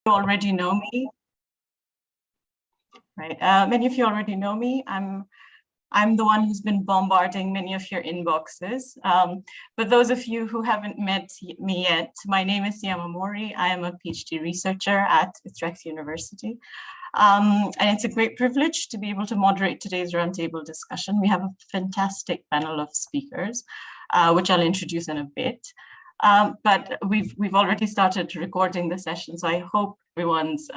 You already know me, right? Many of you already know me. I'm the one who's been bombarding many of your inboxes. But those of you who haven't met me yet, my name is Yamamori. I am a PhD researcher at Utrecht University. And it's a great privilege to be able to moderate today's roundtable discussion. We have a fantastic panel of speakers, which I'll introduce in a bit. But we've already started recording the session, so I hope everyone's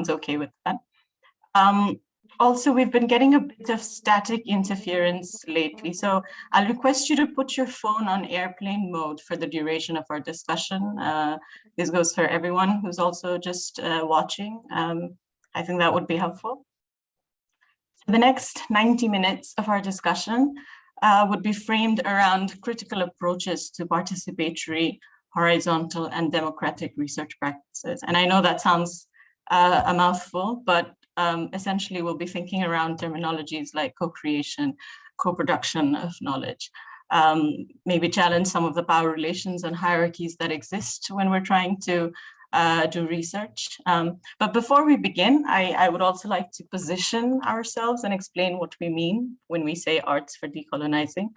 okay with that. Also, we've been getting a bit of static interference lately, so I'll request you to put your phone on airplane mode for the duration of our discussion. This goes for everyone who's also just watching. I think that would be helpful. The next 90 minutes of our discussion would be framed around critical approaches to participatory, horizontal, and democratic research practices. And I know that sounds a mouthful, but essentially we'll be thinking around terminologies like co-creation, co-production of knowledge, maybe challenge some of the power relations and hierarchies that exist when we're trying to do research. But before we begin, I would also like to position ourselves and explain what we mean when we say arts for decolonizing.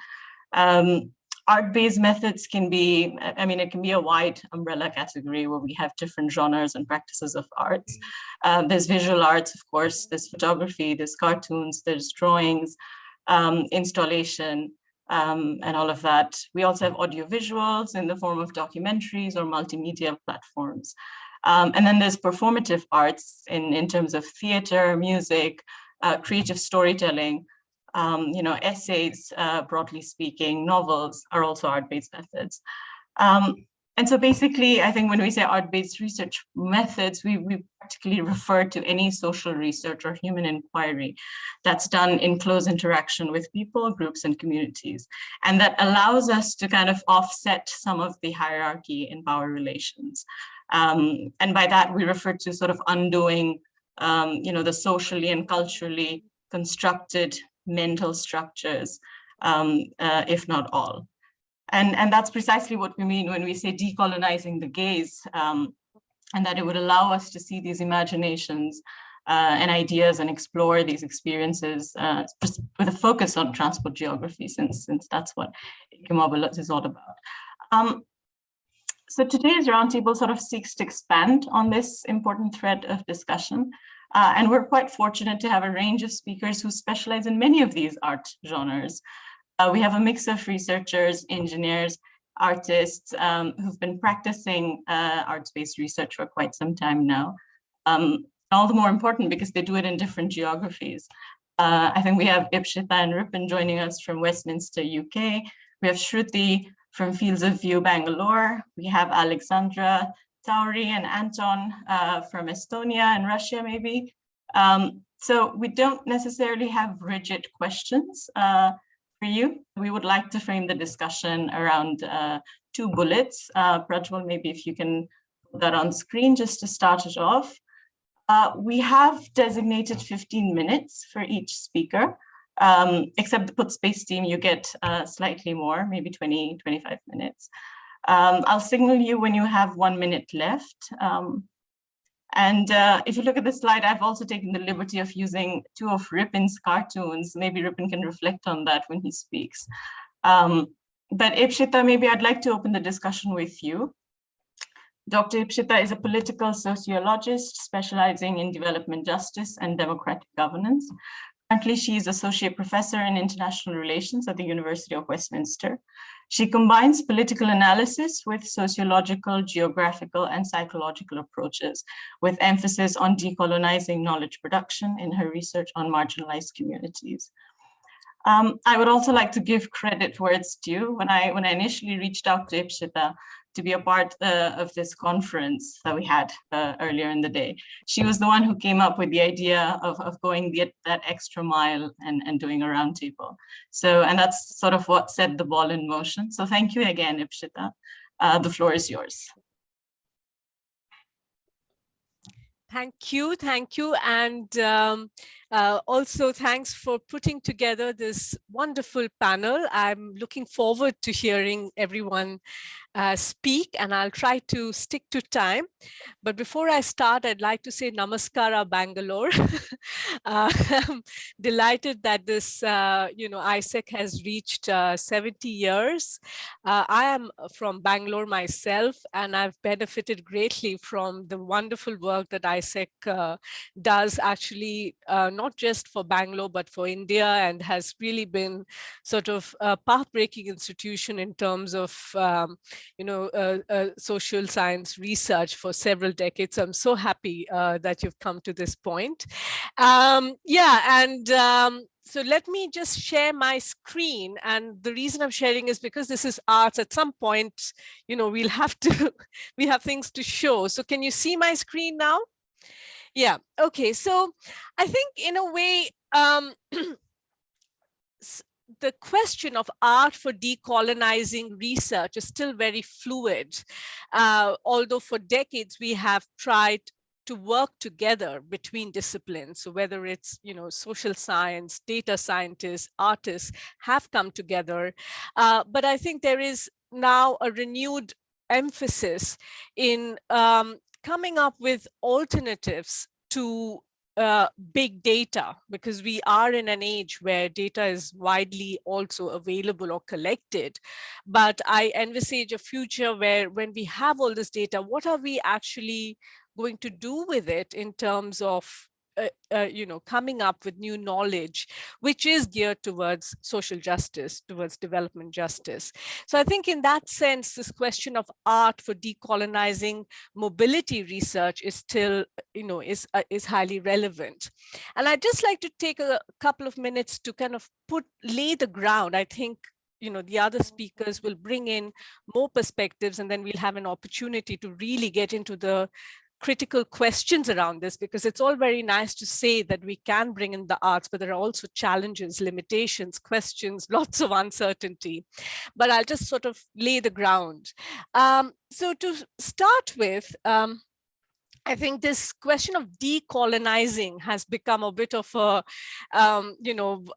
Art-based methods can be, it can be a wide umbrella category where we have different genres and practices of arts. There's visual arts, of course, there's photography, there's cartoons, there's drawings, installation, and all of that. We also have audiovisuals in the form of documentaries or multimedia platforms. And then there's performative arts in terms of theater, music, creative storytelling, essays, broadly speaking, novels are also art-based methods. And so basically, I think when we say art-based research methods, we practically refer to any social research or human inquiry that's done in close interaction with people, groups, and communities. And that allows us to kind of offset some of the hierarchy in power relations. And by that, we refer to sort of undoing, the socially and culturally constructed mental structures, if not all. And that's precisely what we mean when we say decolonizing the gaze, and that it would allow us to see these imaginations and ideas and explore these experiences with a focus on transport geography, since that's what EQUIMOB is all about. So today's roundtable sort of seeks to expand on this important thread of discussion. And we're quite fortunate to have a range of speakers who specialize in many of these art genres. We have a mix of researchers, engineers, artists who've been practicing arts-based research for quite some time now. All the more important because they do it in different geographies. I think we have Ipshita and Ripon joining us from Westminster, UK. We have Shruti from Fields of View, Bangalore. We have Alexandra, Tauri, and Anton from Estonia and Russia, maybe. So we don't necessarily have rigid questions for you. We would like to frame the discussion around 2 bullets. Prajwal, maybe if you can put that on screen just to start it off. We have designated 15 minutes for each speaker, except the Put Space team, you get slightly more, maybe 20, 25 minutes. I'll signal you when you have 1 minute left. And if you look at the slide, I've also taken the liberty of using 2 of Ripon's cartoons. Maybe Ripon can reflect on that when he speaks. But Ipshita, maybe I'd like to open the discussion with you. Dr. Ipshita is a political sociologist specializing in development justice and democratic governance. Currently, she is Associate Professor in International Relations at the University of Westminster. She combines political analysis with sociological, geographical, and psychological approaches, with emphasis on decolonizing knowledge production in her research on marginalized communities. I would also like to give credit where it's due. When I initially reached out to Ipshita to be a part of this conference that we had earlier in the day, she was the one who came up with the idea of going that extra mile and doing a roundtable. So, and that's sort of what set the ball in motion. So thank you again, Ipshita. The floor is yours. Thank you. And Also, thanks for putting together this wonderful panel. I'm looking forward to hearing everyone speak, and I'll try to stick to time. But before I start, I'd like to say Namaskara, Bangalore. I'm delighted that this, ISEC has reached 70 years. I am from Bangalore myself, and I've benefited greatly from the wonderful work that ISEC does actually, not just for Bangalore, but for India, and has really been sort of a path-breaking institution in terms of social science research for several decades. So I'm so happy that you've come to this point. So let me just share my screen. And the reason I'm sharing is because this is arts. At some point, we'll have to, we have things to show. So can you see my screen now? Yeah, okay. So I think in a way, the question of art for decolonizing research is still very fluid. Although for decades we have tried to work together between disciplines. So whether it's, social science, data scientists, artists have come together. But I think there is now a renewed emphasis in coming up with alternatives to big data, because we are in an age where data is widely also available or collected. But I envisage a future where when we have all this data, what are we actually going to do with it in terms of coming up with new knowledge, which is geared towards social justice, towards development justice. So I think in that sense, this question of art for decolonizing mobility research is still, is highly relevant. And I'd just like to take a couple of minutes to kind of lay the ground. I think the other speakers will bring in more perspectives, and then we'll have an opportunity to really get into the critical questions around this, because it's all very nice to say that we can bring in the arts, but there are also challenges, limitations, questions, lots of uncertainty. But I'll just sort of lay the ground. So to start with, I think this question of decolonizing has become a bit of a, a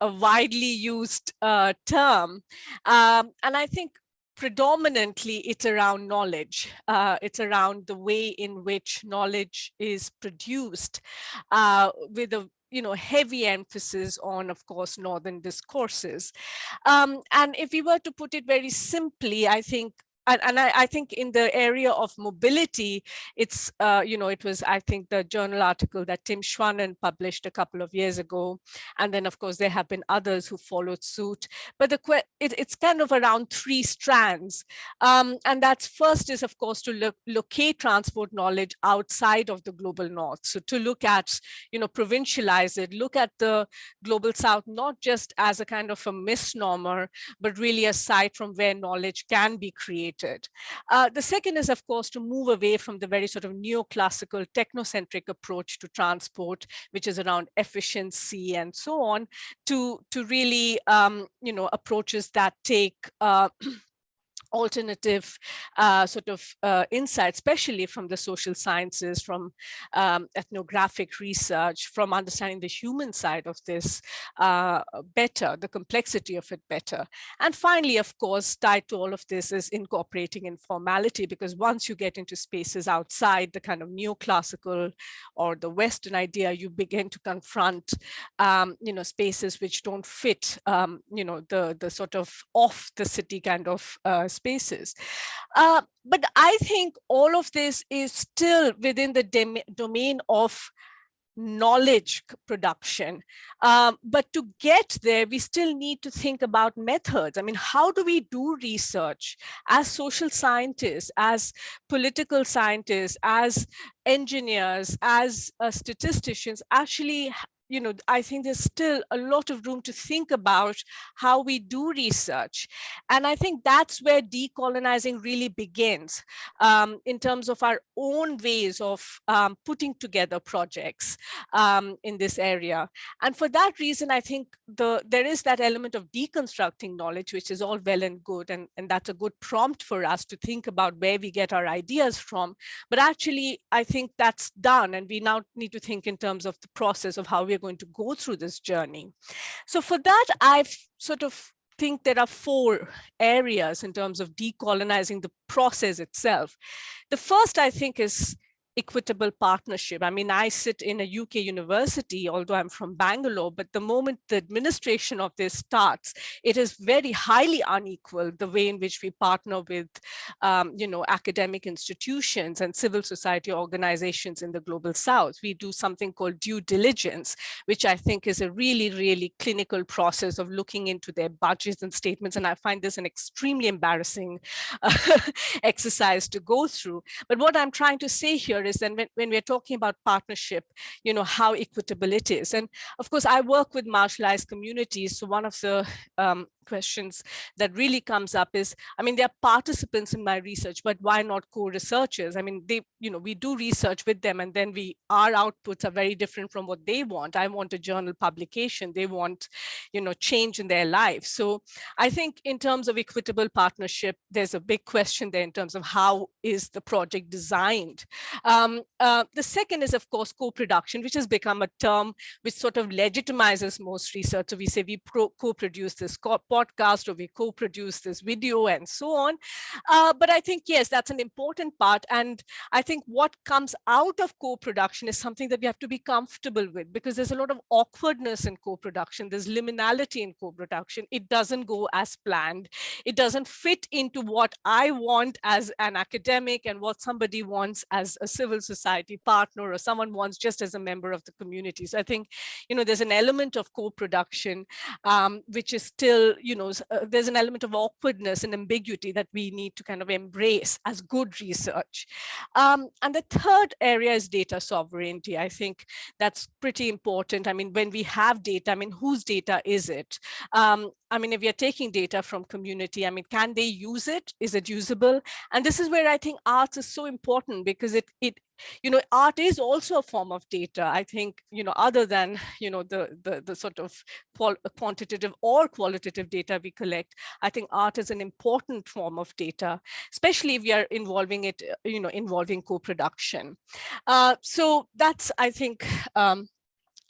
widely used term. And I think predominantly it's around knowledge. It's around the way in which knowledge is produced with a heavy emphasis on, of course, northern discourses. And if we were to put it very simply, I think, and I think in the area of mobility, it's, it was, I think, the journal article that Tim Schwanen published a couple of years ago. And then, of course, there have been others who followed suit. But it's kind of around three strands. And that's first is, of course, to locate transport knowledge outside of the global north. So to look at, provincialize it, look at the global south, not just as a kind of a misnomer, but really a site from where knowledge can be created. The second is, of course, to move away from the very sort of neoclassical technocentric approach to transport, which is around efficiency and so on, to really, approaches that take alternative insights, especially from the social sciences, from ethnographic research, from understanding the human side of this better, the complexity of it better. And finally, of course, tied to all of this is incorporating informality, because once you get into spaces outside the kind of neoclassical or the Western idea, you begin to confront, spaces which don't fit, the sort of off the city kind of spaces. But I think all of this is still within the domain of knowledge production. But to get there, we still need to think about methods. I mean, how do we do research as social scientists, as political scientists, as engineers, as statisticians, actually I think there's still a lot of room to think about how we do research. And I think that's where decolonizing really begins, in terms of our own ways of putting together projects in this area. And for that reason, I think there is that element of deconstructing knowledge, which is all well and good. And that's a good prompt for us to think about where we get our ideas from. But actually, I think that's done. And we now need to think in terms of the process of how we we're going to go through this journey. So for that, I've sort of think there are 4 areas in terms of decolonizing the process itself. The first, I think, is equitable partnership. I mean, I sit in a UK university, although I'm from Bangalore, but the moment the administration of this starts, it is very highly unequal, the way in which we partner with, academic institutions and civil society organizations in the global South. We do something called due diligence, which I think is a really, really clinical process of looking into their budgets and statements. And I find this an extremely embarrassing exercise to go through. But what I'm trying to say here is that when we're talking about partnership, how equitable it is. And of course, I work with marginalized communities. So one of the questions that really comes up is, I mean, there are participants in my research, but why not co-researchers? I mean, we do research with them, and then our outputs are very different from what they want. I want a journal publication. They want, change in their life. So I think in terms of equitable partnership, there's a big question there in terms of how is the project designed. The second is, of course, co-production, which has become a term which sort of legitimizes most research. So we say we co-produce this podcast, or we co-produce this video, and so on. But I think, yes, that's an important part. And I think what comes out of co-production is something that we have to be comfortable with, because there's a lot of awkwardness in co-production. There's liminality in co-production. It doesn't go as planned. It doesn't fit into what I want as an academic and what somebody wants as a civil society partner, or someone wants just as a member of the community. So I think, there's an element of co-production, which is still, there's an element of awkwardness and ambiguity that we need to kind of embrace as good research. And the third area is data sovereignty. I think that's pretty important. I mean, when we have data, I mean, whose data is it? I mean, if you're taking data from community, I mean, can they use it? Is it usable? And this is where I think arts is so important, because art is also a form of data. I think, other than, the sort of quantitative or qualitative data we collect, I think art is an important form of data, especially if we are involving it, involving co-production. So that's, I think,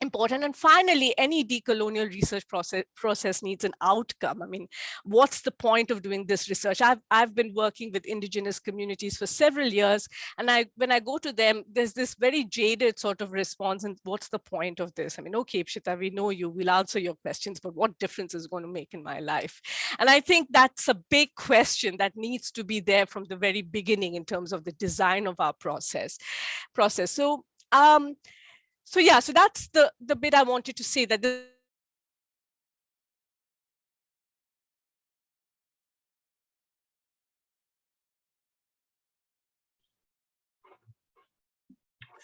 important. And finally, any decolonial research process needs an outcome. I mean, what's the point of doing this research? I've been working with indigenous communities for several years, and when I go to them, there's this very jaded sort of response. And what's the point of this? I mean, okay, Pshita, we know you, we'll answer your questions, but what difference is it going to make in my life? And I think that's a big question that needs to be there from the very beginning in terms of the design of our process. So yeah, so that's the bit I wanted to say, that I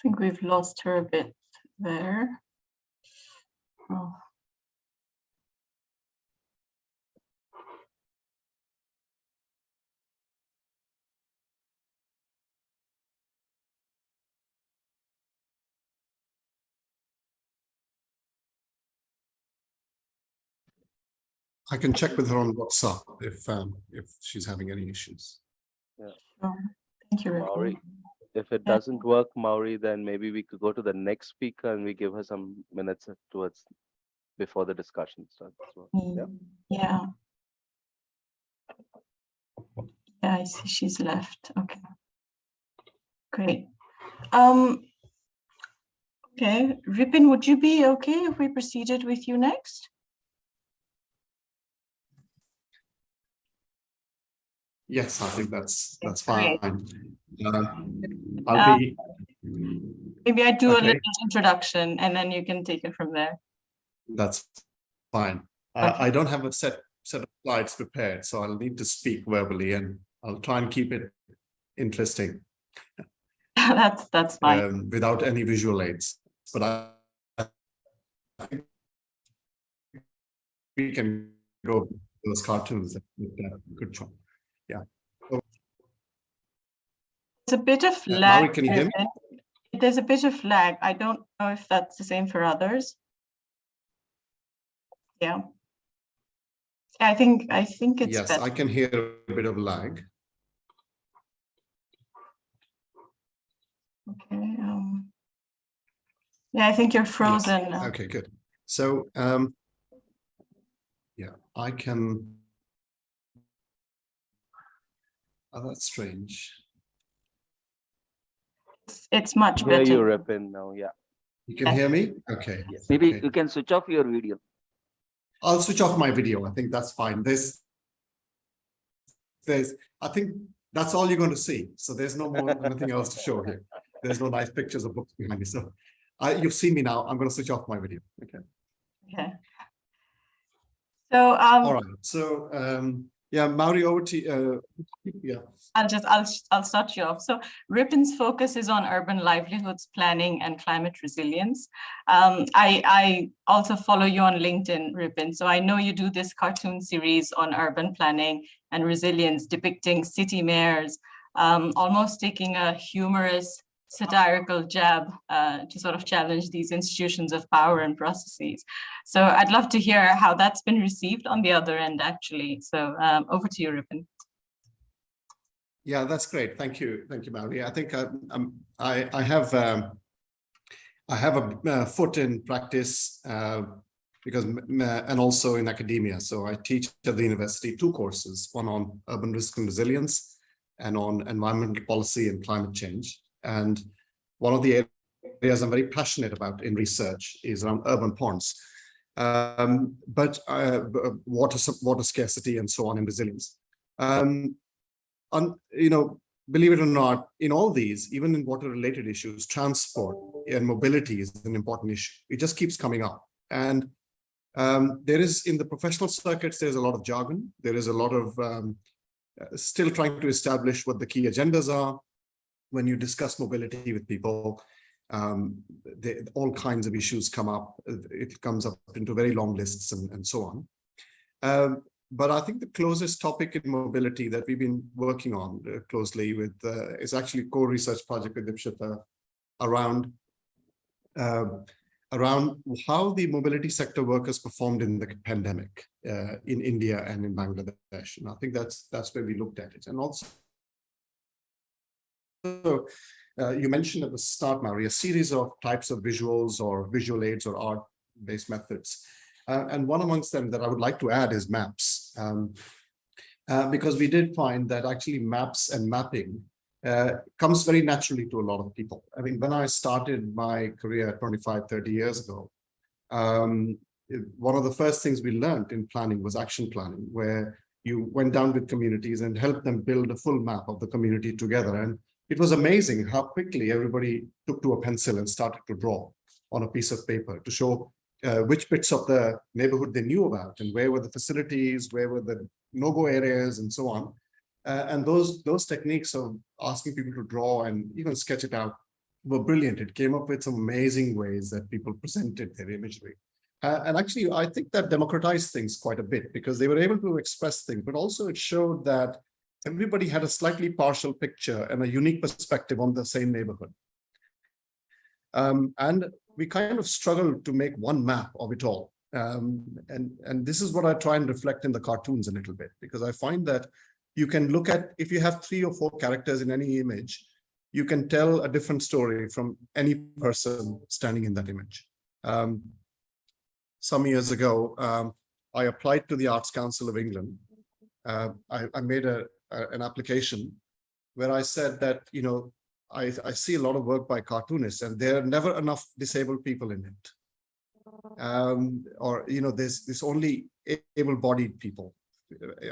think we've lost her a bit there. Oh. I can check with her on WhatsApp if she's having any issues. Yeah. Sure. Thank you, Mauri, if it doesn't work, Mauri, then maybe we could go to the next speaker and we give her some minutes before the discussion starts as well. Yeah. Yeah, I see she's left. Okay. Great. Okay, Ripin, would you be okay if we proceeded with you next? Yes, I think that's Great. fine. I'll be. Maybe I do a Okay. little introduction, and then you can take it from there. That's fine. Okay. I don't have a set of slides prepared, so I'll need to speak verbally, and I'll try and keep it interesting. That's fine. Without any visual aids. But I think we can go with those cartoons. Good job. Yeah. It's a bit of lag. Mauri, can you hear me? There's a bit of lag. I don't know if that's the same for others. Yeah. I think it's Yes, better. I can hear a bit of lag. Okay. Yeah, I think you're Yes. frozen now. Okay, good. So, yeah, I can. Oh, that's strange. It's much Hear you, better. Ripin, now. Yeah. You can hear me? Okay. Yes. Maybe Okay. you can switch off your video. I'll switch off my video. I think that's fine. I think that's all you're going to see. So there's no more, nothing else to show here. There's no nice pictures of books behind me. So you've seen me now. I'm going to switch off my video. Okay. Okay. So All right. So yeah, Mauri, over to you. Yeah. I'll start you off. So Ripin's focus is on urban livelihoods planning and climate resilience. I also follow you on LinkedIn, Ripin. So I know you do this cartoon series on urban planning and resilience, depicting city mayors, almost taking a humorous, satirical jab to sort of challenge these institutions of power and processes. So I'd love to hear how that's been received on the other end, actually. So over to you, Ripin. Yeah, that's great. Thank you, Mauri. I think I have a foot in practice because and also in academia. So I teach at the university 2 courses: one on urban risk and resilience, and on environmental policy and climate change. And one of the areas I'm very passionate about in research is around urban ponds, but water scarcity and so on, and resilience. You know, believe it or not, in all these, even in water-related issues, transport and mobility is an important issue. It just keeps coming up. And there is, in the professional circuits, there's a lot of jargon. There is a lot of still trying to establish what the key agendas are. When you discuss mobility with people, all kinds of issues come up. It comes up into very long lists and so on. But I think the closest topic in mobility that we've been working on closely with is actually a co-research project with Dipshita around how the mobility sector workers performed in the pandemic in India and in Bangladesh. And I think that's where we looked at it. And also, you mentioned at the start, Mauri, a series of types of visuals or visual aids or art-based methods. And one amongst them that I would like to add is maps, because we did find that actually maps and mapping comes very naturally to a lot of people. I mean, when I started my career 25, 30 years ago, one of the first things we learned in planning was action planning, where you went down with communities and helped them build a full map of the community together. And it was amazing how quickly everybody took to a pencil and started to draw on a piece of paper to show which bits of the neighborhood they knew about and where were the facilities, where were the no-go areas, and so on. And those techniques of asking people to draw and even sketch it out were brilliant. It came up with some amazing ways that people presented their imagery. And actually, I think that democratized things quite a bit, because they were able to express things, but also it showed that everybody had a slightly partial picture and a unique perspective on the same neighborhood. And we kind of struggled to make one map of it all. And this is what I try and reflect in the cartoons a little bit, because I find that you can look at, if you have 3 or 4 characters in any image, you can tell a different story from any person standing in that image. Some years ago, I applied to the Arts Council of England. I made an application where I said that, you know, I see a lot of work by cartoonists and there are never enough disabled people in it. Or, you know, there's only able-bodied people.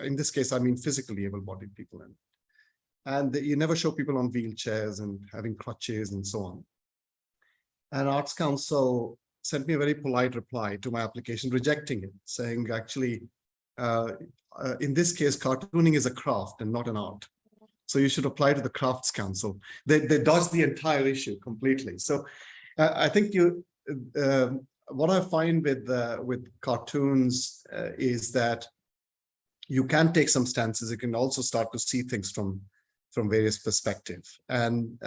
In this case, I mean physically able-bodied people in it. And you never show people on wheelchairs and having crutches and so on. And Arts Council sent me a very polite reply to my application, rejecting it, saying actually, in this case, cartooning is a craft and not an art. So you should apply to the Crafts Council. They dodged the entire issue completely. So I think what I find with cartoons is that you can take some stances. You can also start to see things from various perspectives. And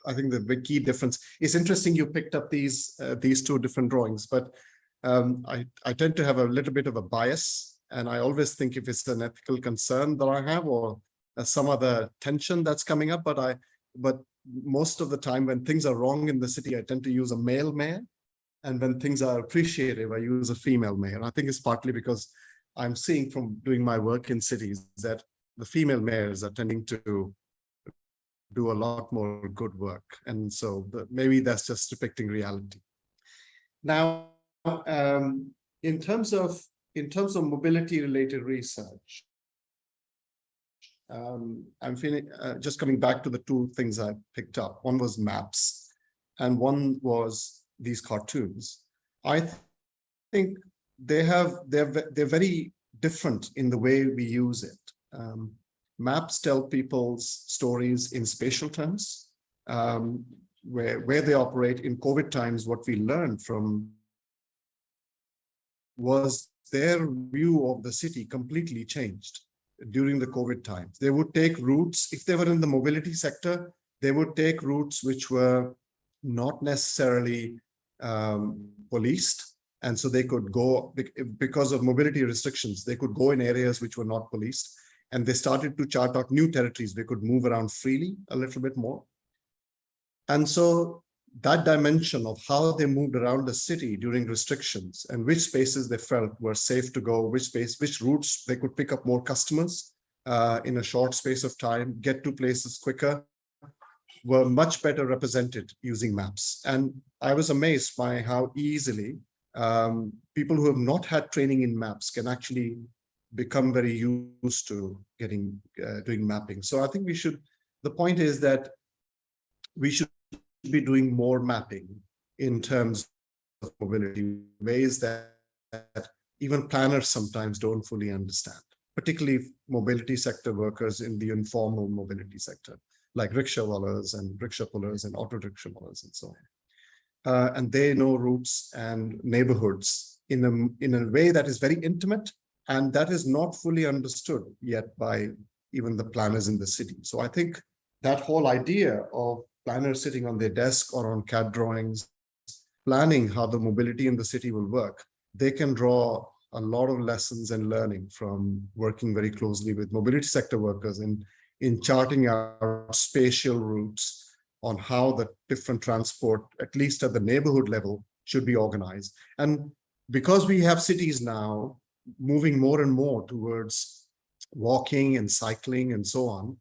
I think the big key difference is interesting. You picked up these 2 different drawings, but I tend to have a little bit of a bias, and I always think if it's an ethical concern that I have or some other tension that's coming up, but most of the time when things are wrong in the city, I tend to use a male mayor. And when things are appreciative, I use a female mayor. I think it's partly because I'm seeing from doing my work in cities that the female mayors are tending to do a lot more good work. And so maybe that's just depicting reality. Now, in terms of mobility related research, I'm feeling just coming back to the two things I picked up. One was maps and one was these cartoons. I think they're very different in the way we use it. Maps tell people's stories in spatial terms, where they operate. In COVID times, what we learned from was their view of the city completely changed during the COVID times. They would take routes, if they were in the mobility sector, they would take routes which were not necessarily policed. And so they could go, because of mobility restrictions, they could go in areas which were not policed. And they started to chart out new territories. They could move around freely a little bit more. And so that dimension of how they moved around the city during restrictions and which spaces they felt were safe to go, which routes they could pick up more customers in a short space of time, get to places quicker, were much better represented using maps. And I was amazed by how easily people who have not had training in maps can actually become very used to doing mapping. So I think the point is that we should be doing more mapping in terms of mobility, ways that even planners sometimes don't fully understand, particularly mobility sector workers in the informal mobility sector, like rickshaw wallahs and rickshaw pullers and auto rickshaw wallahs and so on. And they know routes and neighborhoods in a way that is very intimate, and that is not fully understood yet by even the planners in the city. So I think that whole idea of planners sitting on their desk or on CAD drawings, planning how the mobility in the city will work, they can draw a lot of lessons and learning from working very closely with mobility sector workers in charting out spatial routes on how the different transport, at least at the neighborhood level, should be organized. And because we have cities now moving more and more towards walking and cycling and so on,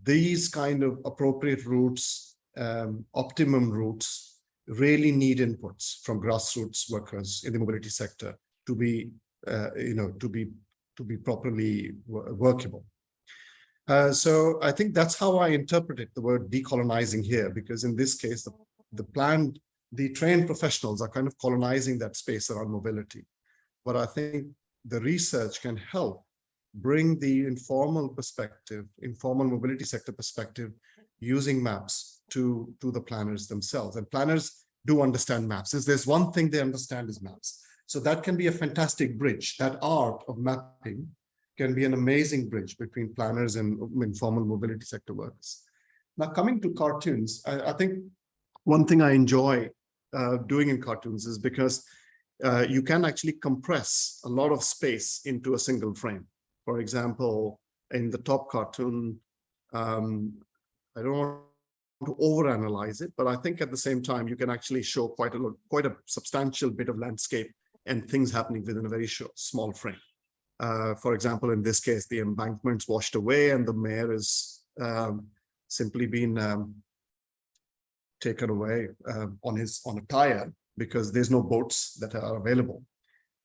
these kind of appropriate routes, optimum routes, really need inputs from grassroots workers in the mobility sector to be, to be properly workable. So I think that's how I interpreted the word decolonizing here, because in this case, the trained professionals are kind of colonizing that space around mobility. But I think the research can help bring the informal perspective, informal mobility sector perspective, using maps to the planners themselves. And planners do understand maps. If there's one thing they understand is maps. So that can be a fantastic bridge. That art of mapping can be an amazing bridge between planners and informal mobility sector workers. Now, coming to cartoons, I think one thing I enjoy doing in cartoons is because you can actually compress a lot of space into a single frame. For example, in the top cartoon, I don't want to overanalyze it, but I think at the same time, you can actually show quite a substantial bit of landscape and things happening within a very small frame. For example, in this case, the embankment's washed away and the mayor is simply been taken away on a tire because there's no boats that are available.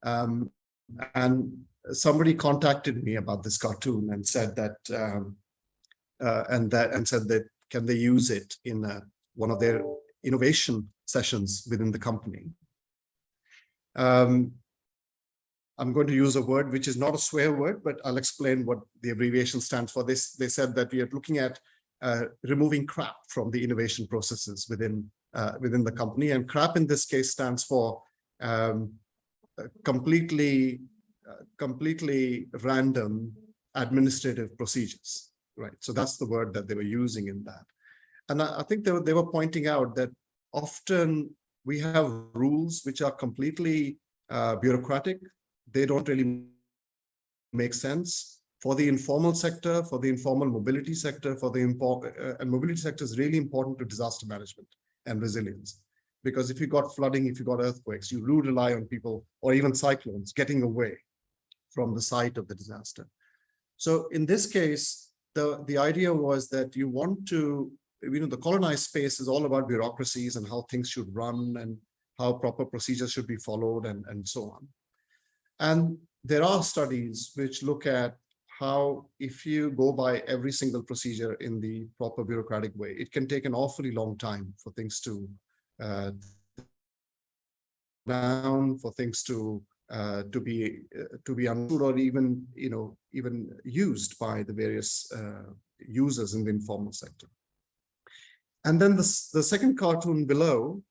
And somebody contacted me about this cartoon and said that can they use it in one of their innovation sessions within the company. I'm going to use a word which is not a swear word, but I'll explain what the abbreviation stands for. They said that we are looking at removing crap from the innovation processes within the company, and crap in this case stands for completely random administrative procedures, right? So that's the word that they were using in that. And I think they were pointing out that often we have rules which are completely bureaucratic. They don't really make sense for the informal sector, for the informal mobility sector, and mobility sector is really important to disaster management and resilience. Because if you got flooding, if you got earthquakes, you do rely on people, or even cyclones, getting away from the site of the disaster. So in this case, the idea was that you want to, the colonized space is all about bureaucracies and how things should run and how proper procedures should be followed and so on. And there are studies which look at how, if you go by every single procedure in the proper bureaucratic way, it can take an awfully long time for things to down, for things to be understood, or even even used by the various users in the informal sector. And then the second cartoon below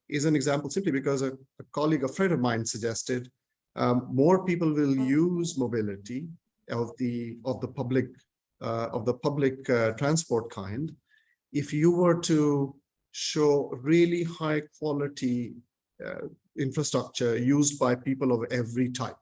is an example, simply because a colleague, a friend of mine, suggested more people will use mobility of the public transport kind if you were to show really high quality infrastructure used by people of every type.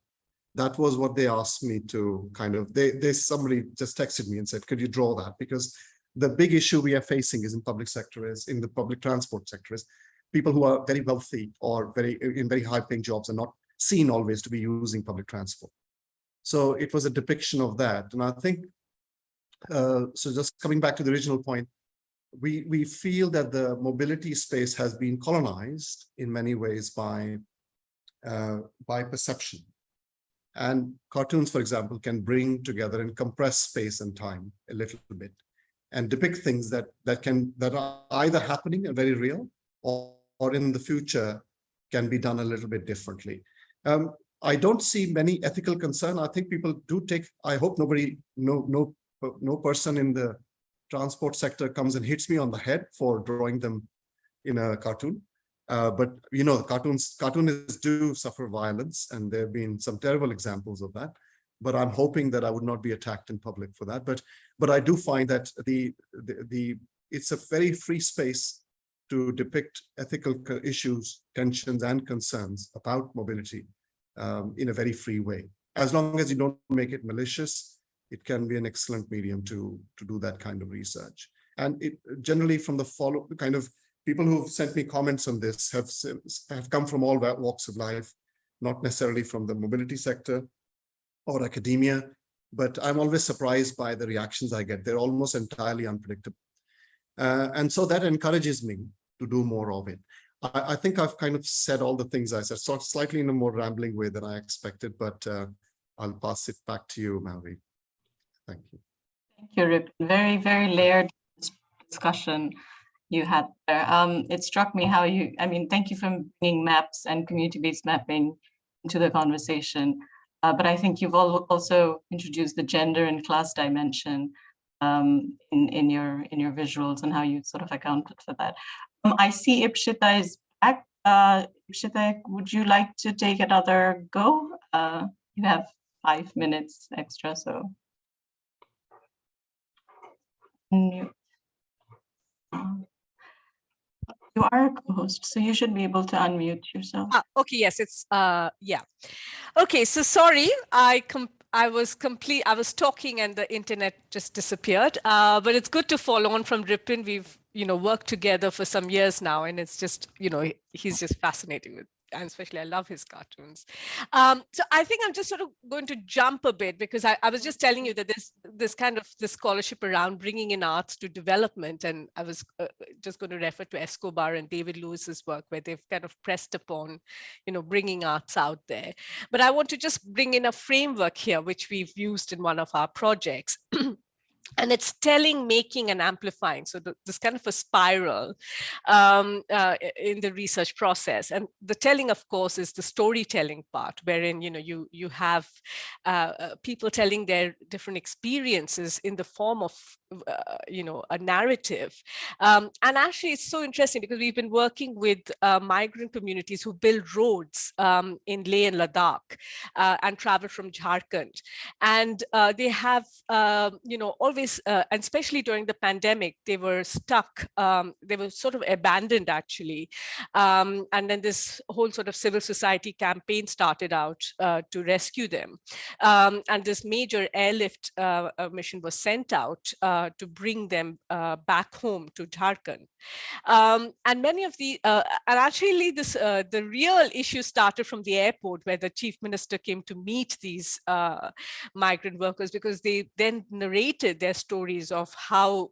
That was what they asked me to kind of, somebody just texted me and said, could you draw that? Because the big issue we are facing is in the public transport sector, is people who are very wealthy or in very high paying jobs are not seen always to be using public transport. So it was a depiction of that. And I think, so just coming back to the original point, we feel that the mobility space has been colonized in many ways by perception. And cartoons, for example, can bring together and compress space and time a little bit and depict things that are either happening and very real, or in the future can be done a little bit differently. I don't see many ethical concern. I think people do take, I hope no person in the transport sector comes and hits me on the head for drawing them in a cartoon. But cartoonists do suffer violence, and there have been some terrible examples of that. But I'm hoping that I would not be attacked in public for that. But I do find that it's a very free space to depict ethical issues, tensions, and concerns about mobility in a very free way. As long as you don't make it malicious, it can be an excellent medium to do that kind of research. And it generally, from the kind of people who've sent me comments on this have come from all walks of life, not necessarily from the mobility sector or academia, but I'm always surprised by the reactions I get. They're almost entirely unpredictable. And so that encourages me to do more of it. I think I've kind of said all the things I said, so slightly in a more rambling way than I expected, but I'll pass it back to you, Malvi. Thank you. Thank you, Rip. Very, very layered discussion you had there. It struck me how thank you for bringing maps and community-based mapping into the conversation. But I think you've also introduced the gender and class dimension in your visuals, and how you sort of accounted for that. I see Ipshita is back. Ipshita, would you like to take another go? You have 5 minutes extra, so. You are a co-host, so you should be able to unmute yourself. Okay, yes, it's yeah. Okay, so sorry, I was talking and the internet just disappeared. But it's good to follow on from Ripin. We've worked together for some years now, and it's just he's just fascinating with. And especially, I love his cartoons. So I think I'm just sort of going to jump a bit, because I was just telling you that there's this scholarship around bringing in arts to development. And I was just going to refer to Escobar and David Lewis's work, where they've kind of pressed upon, bringing arts out there. But I want to just bring in a framework here, which we've used in one of our projects. And it's telling, making, and amplifying. So this kind of a spiral in the research process. And the telling, of course, is the storytelling part, wherein you have people telling their different experiences in the form of a narrative. And actually, it's so interesting because we've been working with migrant communities who build roads in Leh and Ladakh and travel from Jharkhand. And they have, always, and especially during the pandemic, they were stuck. They were sort of abandoned, actually. And then this whole sort of civil society campaign started out to rescue them. And this major airlift mission was sent out to bring them back home to Jharkhand. And many of the, and actually the real issue started from the airport, where the chief minister came to meet these migrant workers, because they then narrated their stories of how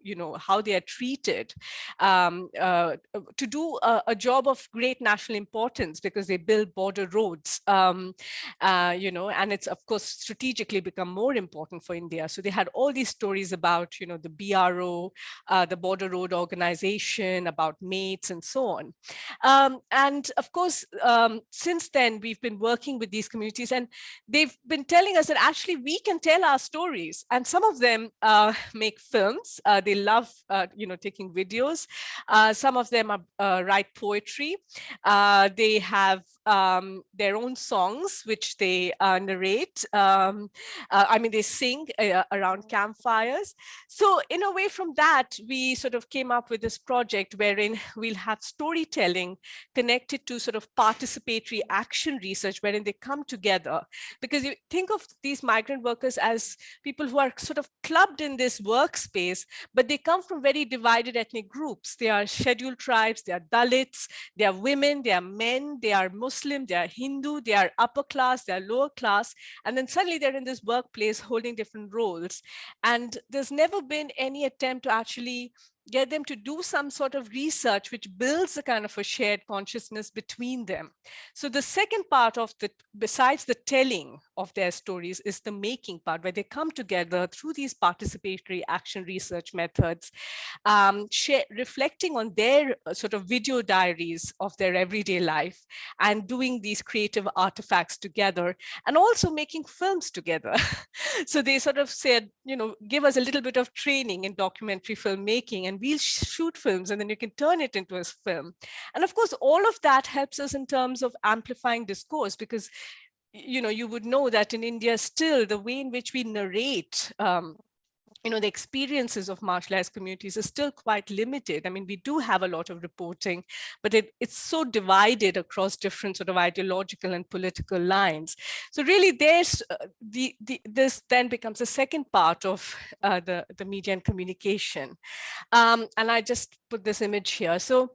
they are treated to do a job of great national importance, because they build border roads, and it's of course strategically become more important for India. So they had all these stories about, the BRO, the Border Road Organization, about mates and so on. And of course, since then, we've been working with these communities, and they've been telling us that actually we can tell our stories. And some of them make films. They love, taking videos. Some of them write poetry. They have their own songs, which they narrate. They sing around campfires. So in a way, from that, we sort of came up with this project wherein we'll have storytelling connected to sort of participatory action research, wherein they come together. Because you think of these migrant workers as people who are sort of clubbed in this workspace, but they come from very divided ethnic groups. They are scheduled tribes, they are Dalits, they are women, they are men, they are Muslim, they are Hindu, they are upper class, they are lower class. And then suddenly they're in this workplace holding different roles. And there's never been any attempt to actually get them to do some sort of research which builds a kind of a shared consciousness between them. So the second part of besides the telling of their stories, is the making part, where they come together through these participatory action research methods, reflecting on their sort of video diaries of their everyday life, and doing these creative artifacts together, and also making films together. So they sort of said, give us a little bit of training in documentary filmmaking, and we'll shoot films, and then you can turn it into a film. And of course, all of that helps us in terms of amplifying discourse, because you would know that in India still, the way in which we narrate the experiences of marginalized communities is still quite limited. I mean, we do have a lot of reporting, but it's so divided across different sort of ideological and political lines. So really, there's this then becomes a second part of the media and communication. And I just put this image here. So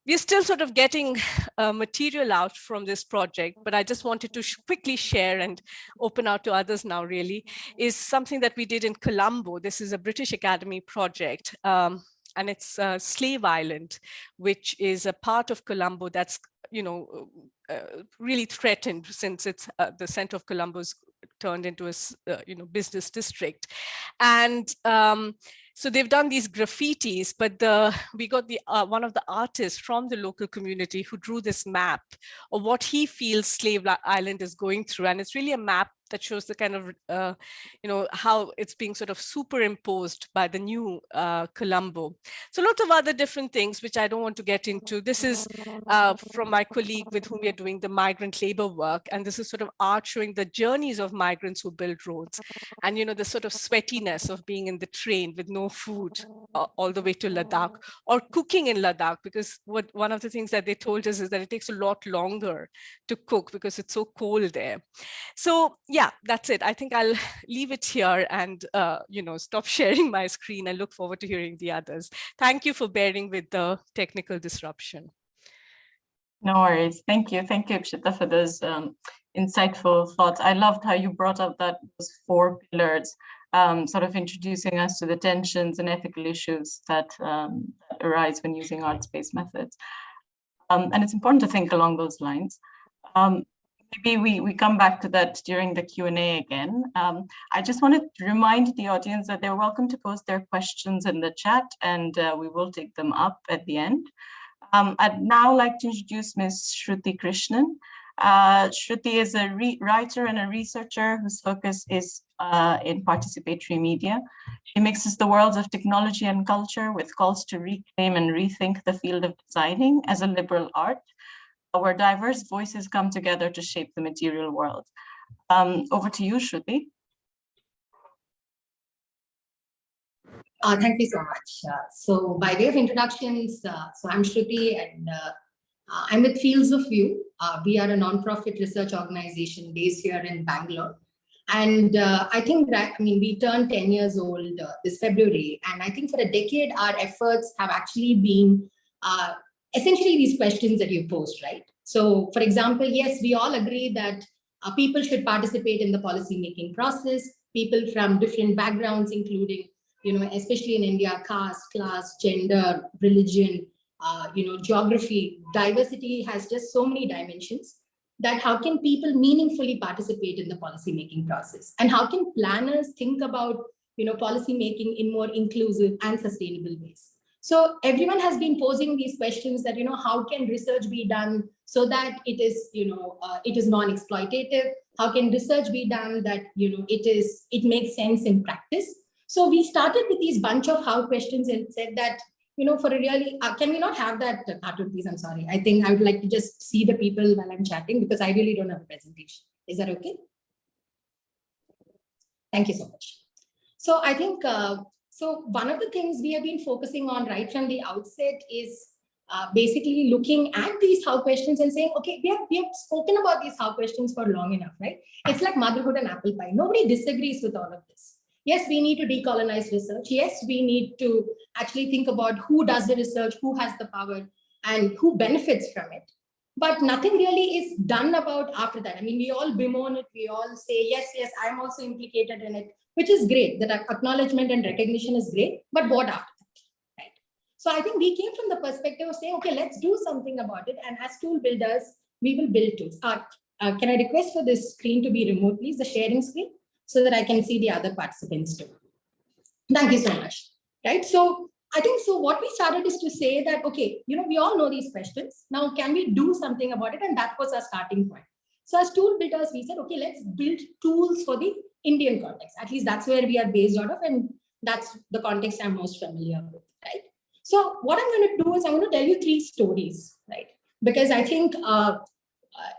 we're still sort of getting material out from this project, but I just wanted to quickly share and open out to others now, really, is something that we did in Colombo. This is a British Academy project, and it's Slave Island, which is a part of Colombo that's really threatened, since it's the center of Colombo's turned into a business district. And so they've done these graffitis, but we got one of the artists from the local community who drew this map of what he feels Slave Island is going through. And it's really a map that shows the kind of, how it's being sort of superimposed by the new Colombo. So lots of other different things, which I don't want to get into. This is from my colleague with whom we are doing the migrant labor work. And this is sort of art showing the journeys of migrants who build roads. And, the sort of sweatiness of being in the train with no food all the way to Ladakh, or cooking in Ladakh, because one of the things that they told us is that it takes a lot longer to cook because it's so cold there. So yeah, that's it. I think I'll leave it here and, stop sharing my screen. I look forward to hearing the others. Thank you for bearing with the technical disruption. No worries. Thank you. Thank you, Ikshita, for those insightful thoughts. I loved how you brought up those 4 pillars, sort of introducing us to the tensions and ethical issues that arise when using arts-based methods. And it's important to think along those lines. Maybe we come back to that during the Q&A again. I just wanted to remind the audience that they're welcome to post their questions in the chat, and we will take them up at the end. I'd now like to introduce Ms. Shruti Krishnan. Shruti is a writer and a researcher whose focus is in participatory media. She mixes the worlds of technology and culture with calls to reclaim and rethink the field of designing as a liberal art, where diverse voices come together to shape the material world. Over to you, Shruti. Thank you so much. So by way of introductions, so I'm Shruti and I'm with Fields of View. We are a non-profit research organization based here in Bangalore. And I think that, we turned 10 years old this February. And I think for a decade, our efforts have actually been essentially these questions that you posed, right? So for example, yes, we all agree that people should participate in the policy-making process. People from different backgrounds, including, especially in India, caste, class, gender, religion, geography, diversity has just so many dimensions that how can people meaningfully participate in the policy-making process? And how can planners think about, policy-making in more inclusive and sustainable ways? So everyone has been posing these questions that, how can research be done so that it is, it is non-exploitative? How can research be done that, it makes sense in practice? So we started with these bunch of how questions and said that, for a really, can we not have that cartoon, please? I'm sorry. I think I would like to just see the people while I'm chatting because I really don't have a presentation. Is that okay? Thank you so much. So I think, so one of the things we have been focusing on right from the outset is basically looking at these how questions and saying, okay, we have spoken about these how questions for long enough, right? It's like motherhood and apple pie. Nobody disagrees with all of this. Yes, we need to decolonize research. Yes, we need to actually think about who does the research, who has the power, and who benefits from it. But nothing really is done about after that. We all bemoan it. We all say, yes, I'm also implicated in it, which is great. That acknowledgement and recognition is great. But what after that, right? So I think we came from the perspective of saying, okay, let's do something about it. And as tool builders, we will build tools. Can I request for this screen to be removed, please, the sharing screen, so that I can see the other participants too. Thank you so much. Right. So I think so what we started is to say that, okay, we all know these questions. Now, can we do something about it? And that was our starting point. So as tool builders, we said, okay, let's build tools for the Indian context. At least that's where we are based out of. And that's the context I'm most familiar with. Right. So what I'm going to do is I'm going to tell you 3 stories, right? Because I think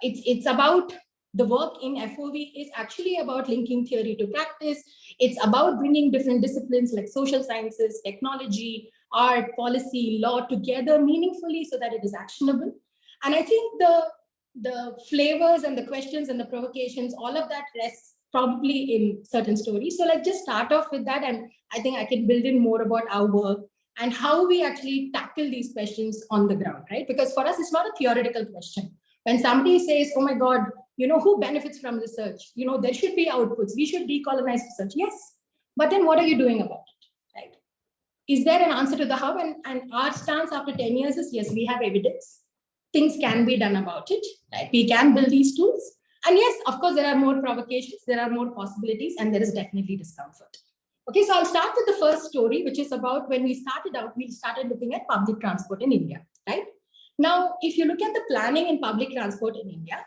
it's about the work in FOV is actually about linking theory to practice. It's about bringing different disciplines like social sciences, technology, art, policy, law together meaningfully so that it is actionable. And I think the flavors and the questions and the provocations, all of that rests probably in certain stories. So let's just start off with that. And I think I can build in more about our work and how we actually tackle these questions on the ground, right? Because for us, it's not a theoretical question. When somebody says, oh my God, who benefits from research? There should be outputs. We should decolonize research. Yes. But then what are you doing about it, right? Is there an answer to the how? And our stance after 10 years is, yes, we have evidence. Things can be done about it, right? We can build these tools. And yes, of course, there are more provocations, there are more possibilities, and there is definitely discomfort. Okay, so I'll start with the first story, which is about when we started out, we started looking at public transport in India, right? Now, if you look at the planning in public transport in India,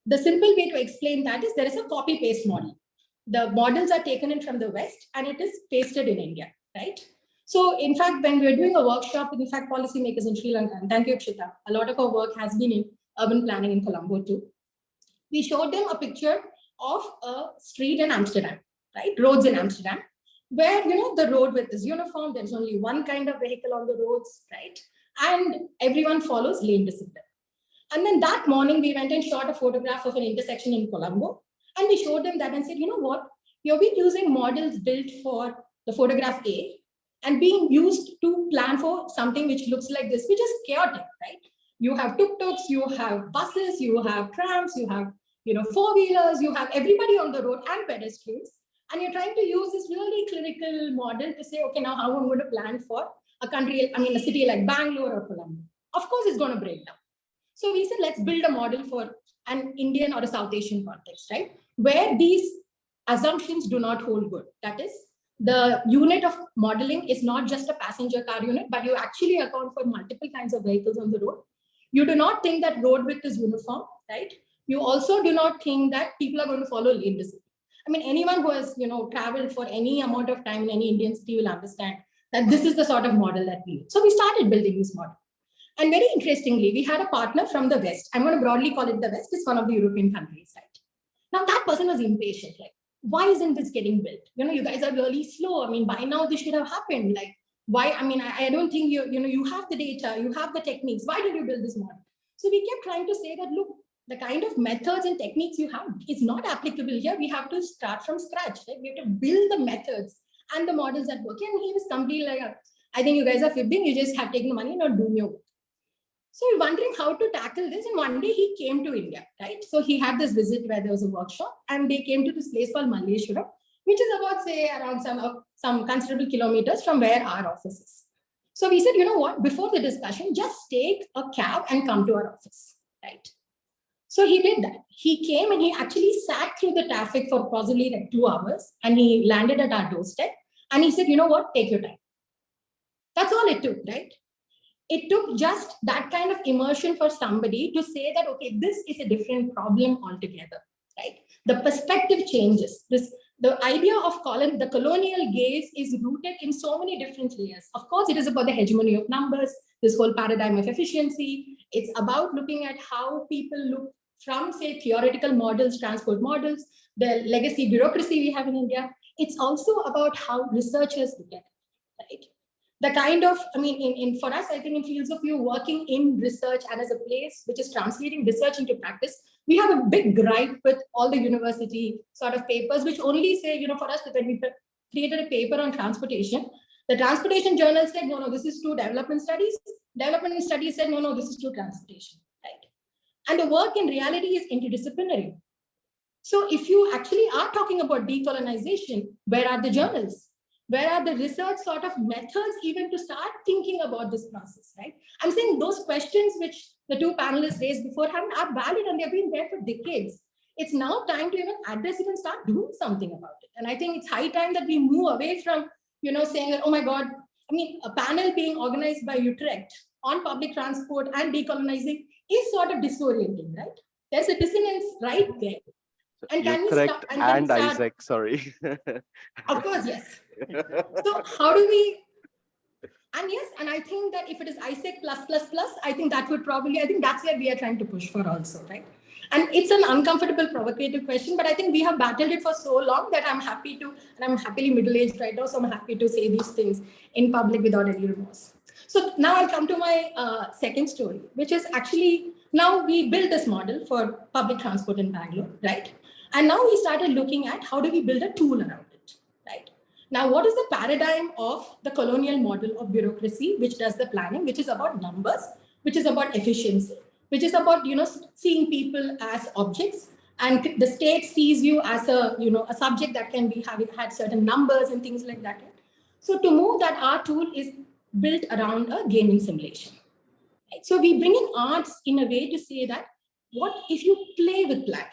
the simple way to explain that is there is a copy-paste model. The models are taken in from the West and it is pasted in India, right? So in fact, when we were doing a workshop with, in fact, policymakers in Sri Lanka, and thank you, Akshita, a lot of our work has been in urban planning in Colombo too. We showed them a picture of a street in Amsterdam, right? Roads in Amsterdam, where, the road width is uniform. There's only one kind of vehicle on the roads, right? And everyone follows lane discipline. And then that morning, we went and shot a photograph of an intersection in Colombo. And we showed them that and said, you know what? You've been using models built for the photograph A and being used to plan for something which looks like this, which is chaotic, right? You have tuk-tuks, you have buses, you have trams, you have, four-wheelers, you have everybody on the road and pedestrians. And you're trying to use this really clinical model to say, okay, now how I'm going to plan for a country, a city like Bangalore or Colombo. Of course, it's going to break down. So we said, let's build a model for an Indian or a South Asian context, right? Where these assumptions do not hold good. That is, the unit of modeling is not just a passenger car unit, but you actually account for multiple kinds of vehicles on the road. You do not think that road width is uniform, right? you also do not think that people are going to follow lane discipline. I mean, anyone who has, traveled for any amount of time in any Indian city will understand that this is the sort of model that we use. So we started building this model. And very interestingly, we had a partner from the West. I'm going to broadly call it the West. It's one of the European countries, right? Now that person was impatient. Like, why isn't this getting built? You guys are really slow. I mean, by now this should have happened. Like, why? I mean, I don't think you have the data, you have the techniques. Why did you build this model? So we kept trying to say that, look, the kind of methods and techniques you have is not applicable here. We have to start from scratch. Right? We have to build the methods and the models that work. And he was completely like, I think you guys are fibbing. You just have taken the money and not doing your work. So we're wondering how to tackle this. And one day he came to India, right? So he had this visit where there was a workshop, and they came to this place called Malleshwaram, which is about, say, around some considerable kilometers from where our office is. So we said, you know what, before the discussion, just take a cab and come to our office, right? So he did that. He came and he actually sat through the traffic for possibly like 2 hours, and he landed at our doorstep. And he said, you know what, take your time. That's all it took, right? It took just that kind of immersion for somebody to say that, okay, this is a different problem altogether, right? The perspective changes. The idea of the colonial gaze is rooted in so many different layers. Of course, it is about the hegemony of numbers, this whole paradigm of efficiency. It's about looking at how people look from, say, theoretical models, transport models, the legacy bureaucracy we have in India. It's also about how researchers look at it, right? The kind of, I mean, for us, I think in fields of view, working in research and as a place which is translating research into practice, we have a big gripe with all the university sort of papers, which only say, for us, when we created a paper on transportation, the transportation journal said, no, this is true development studies. Development studies said, no, this is true transportation, right? And the work in reality is interdisciplinary. So if you actually are talking about decolonization, where are the journals? Where are the research sort of methods even to start thinking about this process, right? I'm saying those questions which the 2 panelists raised beforehand are valid, and they've been there for decades. It's now time to even address it and start doing something about it. And I think it's high time that we move away from, saying that, oh my God, I mean, a panel being organized by Utrecht on public transport and decolonizing is sort of disorienting, right? There's a dissonance right there. And can we start? And ISEC, sorry. Of course, yes. So how do we? And yes, and I think that if it is ISEC +++, I think that would probably, I think that's where we are trying to push for also, right? And it's an uncomfortable, provocative question, but I think we have battled it for so long that I'm happy to, and I'm happily middle-aged right now, so I'm happy to say these things in public without any remorse. So now I'll come to my second story, which is actually, now we built this model for public transport in Bangalore, right? And now we started looking at how do we build a tool around it, right? Now, what is the paradigm of the colonial model of bureaucracy, which does the planning, which is about numbers, which is about efficiency, which is about, seeing people as objects, and the state sees you as a, a subject that can be having had certain numbers and things like that. Right? So to move that, our tool is built around a gaming simulation. Right? So we bring in arts in a way to say that, what if you play with planning?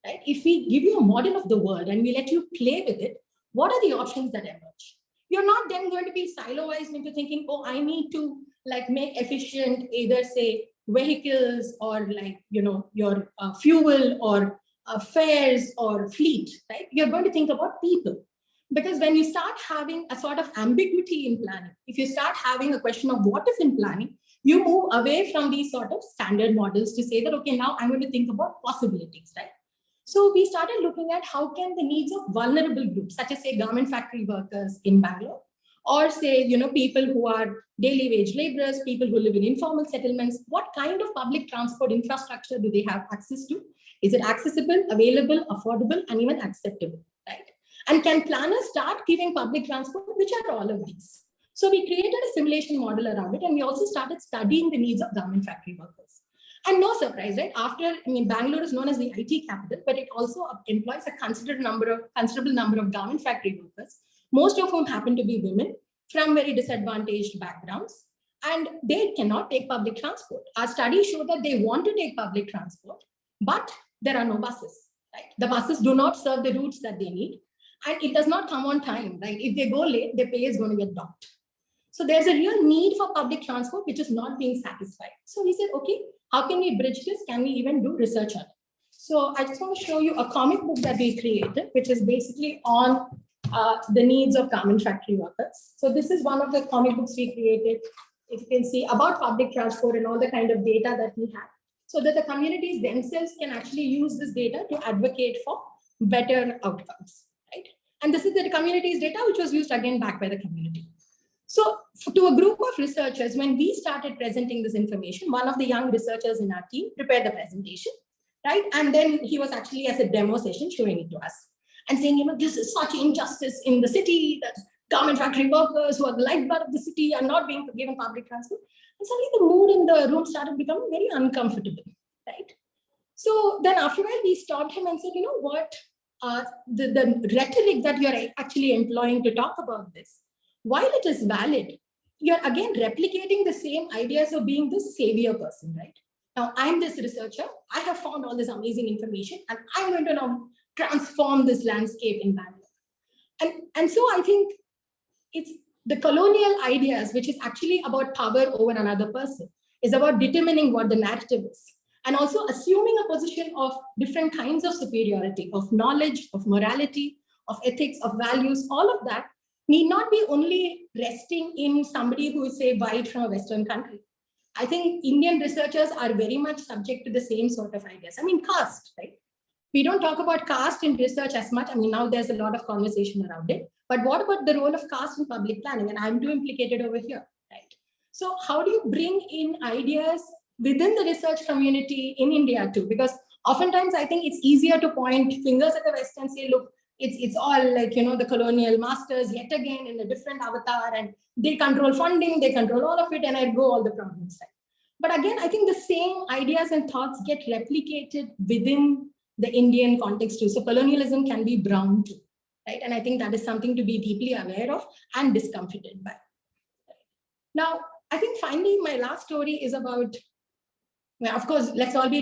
Right? If we give you a model of the world and we let you play with it, what are the options that emerge? You're not then going to be siloized into thinking, oh, I need to make efficient either say vehicles or your fuel or fares or fleet, right? You're going to think about people. Because when you start having a sort of ambiguity in planning, if you start having a question of what is in planning, you move away from these sort of standard models to say that, okay, now I'm going to think about possibilities, right? So we started looking at how can the needs of vulnerable groups, such as say garment factory workers in Bangalore, or say, people who are daily wage laborers, people who live in informal settlements, what kind of public transport infrastructure do they have access to? Is it accessible, available, affordable, and even acceptable, right? And can planners start giving public transport, which are all of these? So we created a simulation model around it, and we also started studying the needs of garment factory workers. And no surprise, right? Bangalore is known as the IT capital, but it also employs a considerable number of garment factory workers, most of whom happen to be women from very disadvantaged backgrounds, and they cannot take public transport. Our studies show that they want to take public transport, but there are no buses, right? The buses do not serve the routes that they need, and it does not come on time, right? If they go late, their pay is going to get docked. So there's a real need for public transport, which is not being satisfied. So we said, okay, how can we bridge this? Can we even do research on it? So I just want to show you a comic book that we created, which is basically on the needs of garment factory workers. So this is one of the comic books we created, if you can see, about public transport and all the kind of data that we have, so that the communities themselves can actually use this data to advocate for better outcomes, right? And this is the community's data, which was used again back by the community. So to a group of researchers, when we started presenting this information, one of the young researchers in our team prepared the presentation, right? And then he was actually, as a demo session, showing it to us and saying, you know, this is such injustice in the city, that garment factory workers who are the lifeblood of the city are not being given public transport. And suddenly the mood in the room started becoming very uncomfortable, right? So then after a while, we stopped him and said, you know what, the rhetoric that you're actually employing to talk about this, while it is valid, you're again replicating the same ideas of being this savior person, right? Now, I'm this researcher. I have found all this amazing information, and I'm going to now transform this landscape in Bangalore. And so I think it's the colonial ideas, which is actually about power over another person, is about determining what the narrative is, and also assuming a position of different kinds of superiority, of knowledge, of morality, of ethics, of values. All of that need not be only resting in somebody who is, say, white from a Western country. I think Indian researchers are very much subject to the same sort of ideas. I mean, caste, right? We don't talk about caste in research as much. I mean, now there's a lot of conversation around it. But what about the role of caste in public planning? And I'm too implicated over here, right? So how do you bring in ideas within the research community in India too? Because oftentimes I think it's easier to point fingers at the West and say, look, it's all like, you know, the colonial masters yet again in a different avatar, and they control funding, they control all of it, and I go all the problems, right? But again, I think the same ideas and thoughts get replicated within the Indian context too. So colonialism can be brown too, right? And I think that is something to be deeply aware of and discomfited by. Now, I think finally, my last story is about, well, of course, let's all be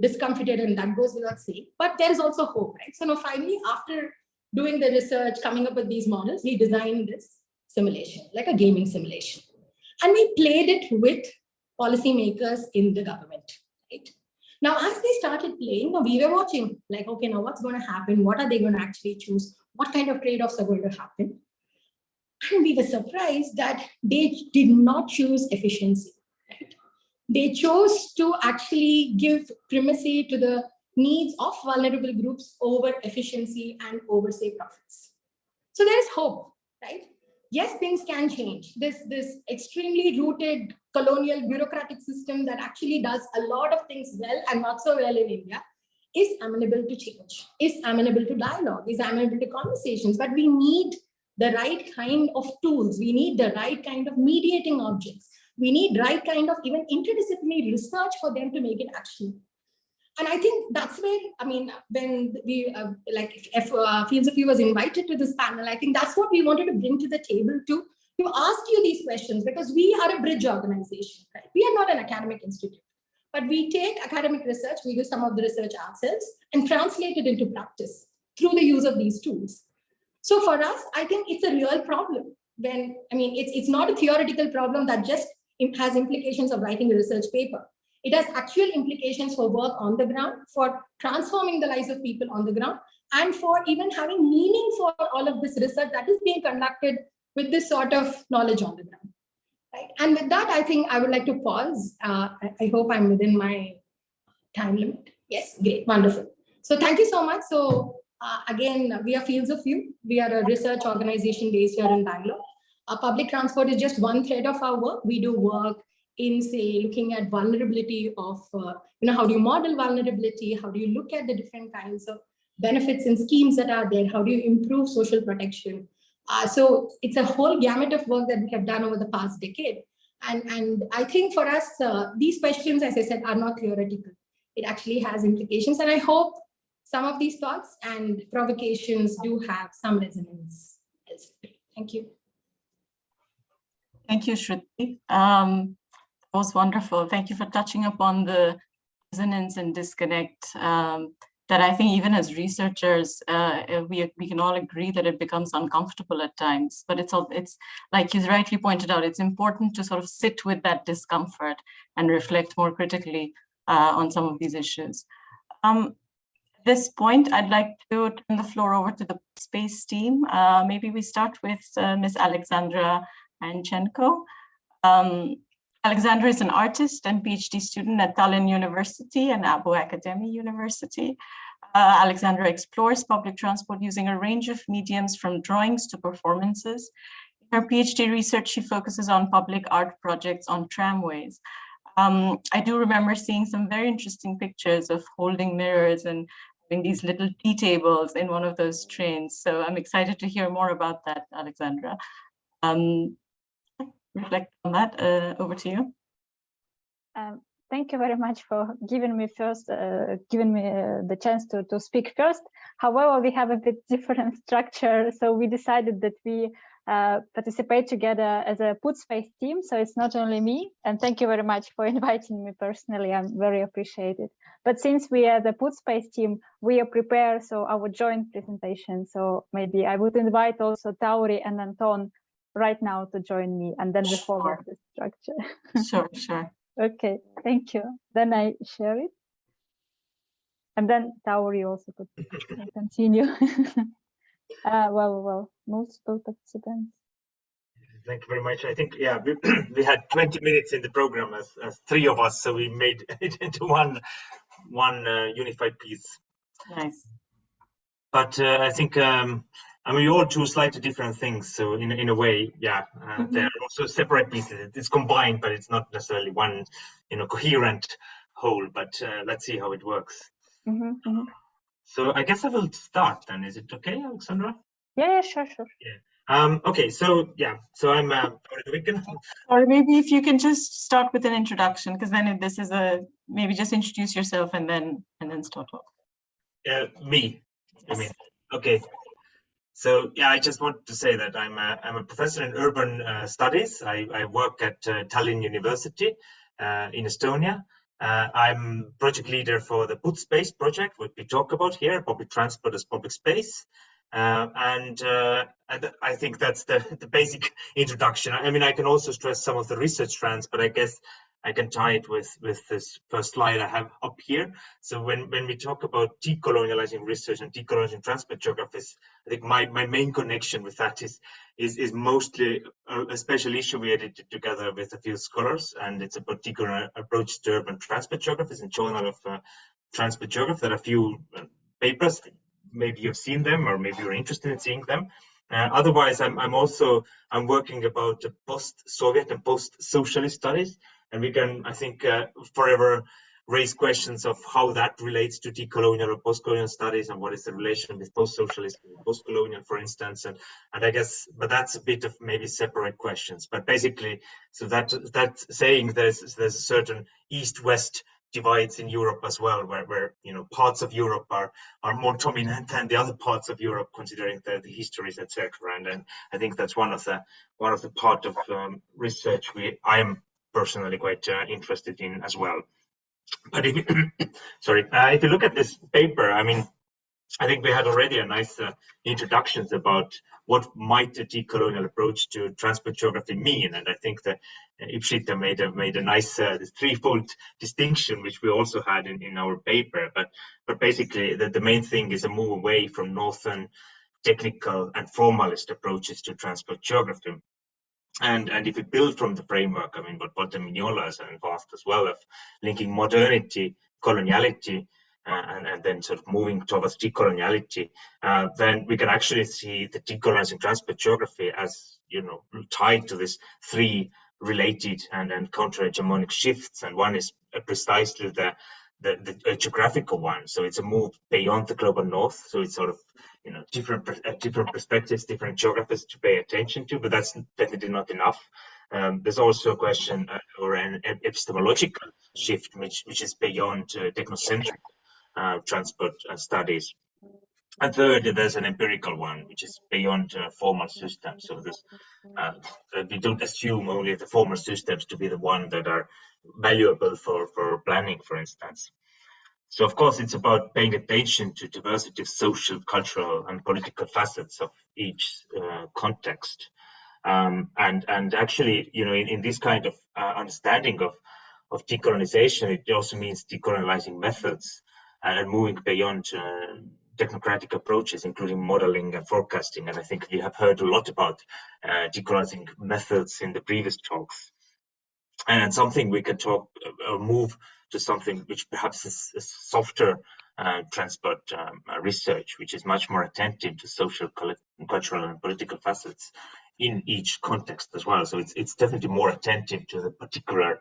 discomfited, and that goes without saying, but there is also hope, right? So now finally, after doing the research, coming up with these models, we designed this simulation, like a gaming simulation. And we played it with policymakers in the government, right? Now, as they started playing, we were watching, like, okay, now what's going to happen? What are they going to actually choose? What kind of trade-offs are going to happen? And we were surprised that they did not choose efficiency, right? They chose to actually give primacy to the needs of vulnerable groups over efficiency and over, say, profits. So there is hope, right? Yes, things can change. This extremely rooted colonial bureaucratic system that actually does a lot of things well and not so well in India is amenable to change, is amenable to dialogue, is amenable to conversations. But we need the right kind of tools. We need the right kind of mediating objects. We need right kind of even interdisciplinary research for them to make it actionable. And I think that's where, I mean, when we, if Fields of View was invited to this panel, I think that's what we wanted to bring to the table to ask you these questions, because we are a bridge organization, right? We are not an academic institute, but we take academic research, we do some of the research ourselves and translate it into practice through the use of these tools. So for us, I think it's a real problem. When, I mean, it's not a theoretical problem that just has implications of writing a research paper. It has actual implications for work on the ground, for transforming the lives of people on the ground, and for even having meaning for all of this research that is being conducted with this sort of knowledge on the ground. Right? And with that, I think I would like to pause. I hope I'm within my time limit. Yes, great, wonderful. So thank you so much. So again, we are Fields of View. We are a research organization based here in Bangalore. Public transport is just one thread of our work. We do work in, say, looking at vulnerability of, how do you model vulnerability? How do you look at the different kinds of benefits and schemes that are there? How do you improve social protection? So it's a whole gamut of work that we have done over the past decade. And I think for us, these questions, as I said, are not theoretical. It actually has implications. And I hope some of these thoughts and provocations do have some resonance elsewhere. Thank you. Thank you, Shruti. That was wonderful. Thank you for touching upon the resonance and disconnect that I think even as researchers, we can all agree that it becomes uncomfortable at times, but it's like you rightly pointed out, it's important to sort of sit with that discomfort and reflect more critically on some of these issues. At this point, I'd like to turn the floor over to the space team. Maybe we start with Ms. Alexandra Anchenko. Alexandra is an artist and PhD student at Tallinn University and Abo Academy University. Alexandra explores public transport using a range of mediums from drawings to performances. In her PhD research, she focuses on public art projects on tramways. I do remember seeing some very interesting pictures of holding mirrors and having these little tea tables in one of those trains. So I'm excited to hear more about that, Alexandra. Reflect on that. Over to you. Thank you very much for giving me the chance to speak first. However, we have a bit different structure, so we decided that we participate together as a Put Space team. So it's not only me, and thank you very much for inviting me personally. I'm very appreciated. But since we are the Put Space team, we are prepared so our joint presentation. So maybe I would invite also Tauri and Anton right now to join me, and then we follow the structure. Sure. Okay, thank you. Then I share it. And then Tauri also could continue. Well, multiple participants. Thank you very much. I think, yeah, we had 20 minutes in the program as three of us, so we made it into one unified piece. Nice. But I think, I mean, we all do slightly different things. So in a way, yeah, they're also separate pieces. It's combined, but it's not necessarily one, coherent whole. But let's see how it works. So I guess I will start then. Is it okay, Alexandra? Yeah, sure. Yeah. Okay. So yeah. So I'm Or maybe if you can just start with an introduction, because then this is maybe just introduce yourself and then start off. Me. Yes. I mean, okay. So yeah, I just want to say that I'm a professor in urban studies. I work at Tallinn University in Estonia. I'm project leader for the Put Space project, what we talk about here, public transport as public space. And I think that's the basic introduction. I mean, I can also stress some of the research strands, but I guess I can tie it with this first slide I have up here. So when we talk about decolonializing research and decolonizing transport geographies, I think my main connection with that is mostly a special issue we edited together with a few scholars, and it's a particular approach to urban transport geographies and Journal of Transport Geography. There are a few papers. Maybe you've seen them, or maybe you're interested in seeing them. Otherwise, I'm working about post-Soviet and post-socialist studies, and we can, I think, forever raise questions of how that relates to decolonial or post-colonial studies, and what is the relation with post-socialist and post-colonial, for instance. And I guess, but that's a bit of maybe separate questions. But basically, so that's saying there's a certain East-West divides in Europe as well, where parts of Europe are more dominant than the other parts of Europe, considering the histories, etc. And I think that's one of the part of research I am personally quite interested in as well. But if you look at this paper, I mean, I think we had already a nice introductions about what might a decolonial approach to transport geography mean, and I think that Ipshita made a nice threefold distinction, which we also had in our paper. But basically, the main thing is a move away from northern technical and formalist approaches to transport geography. And if we build from the framework, I mean, what Walter Mignola has advanced as well, of linking modernity, coloniality, and then sort of moving towards decoloniality, then we can actually see the decolonizing transport geography as, tied to this three related and counter-hegemonic shifts. And one is precisely the geographical one. So it's a move beyond the global north. So it's sort of, different perspectives, different geographies to pay attention to, but that's definitely not enough. There's also a question or an epistemological shift, which is beyond technocentric transport studies. And third, there's an empirical one, which is beyond formal systems. So this, we don't assume only the formal systems to be the one that are valuable for planning, for instance. So, of course, it's about paying attention to diversity of social, cultural, and political facets of each context. And actually, in this kind of understanding of decolonization, it also means decolonizing methods. and moving beyond technocratic approaches, including modeling and forecasting. And I think we have heard a lot about decolonising methods in the previous talks. And something we can talk or move to something which perhaps is softer transport research, which is much more attentive to social, cultural, and political facets in each context as well. So it's definitely more attentive to the particular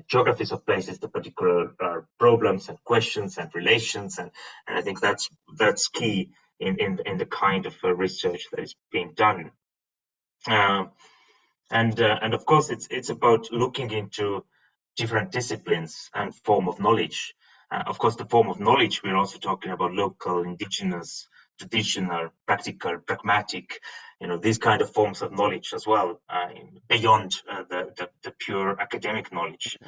geographies of places, the particular problems and questions and relations, and I think that's key in the kind of research that is being done. And of course, it's about looking into different disciplines and form of knowledge. Of course, the form of knowledge, we're also talking about local, indigenous, traditional, practical, pragmatic, these kind of forms of knowledge as well, beyond the pure academic knowledge.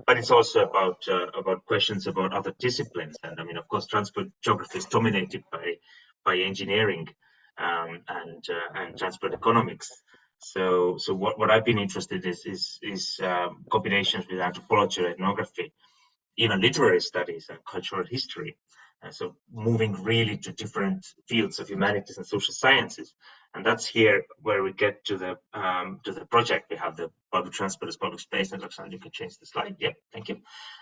But it's also about questions about other disciplines. And I mean, of course, transport geography is dominated by engineering and transport economics. So what I've been interested in is combinations with anthropology, ethnography, even literary studies and cultural history. And so moving really to different fields of humanities and social sciences. And that's here where we get to the project. We have the public transport as public space. And Alexander, you can change the slide. Yep, thank you.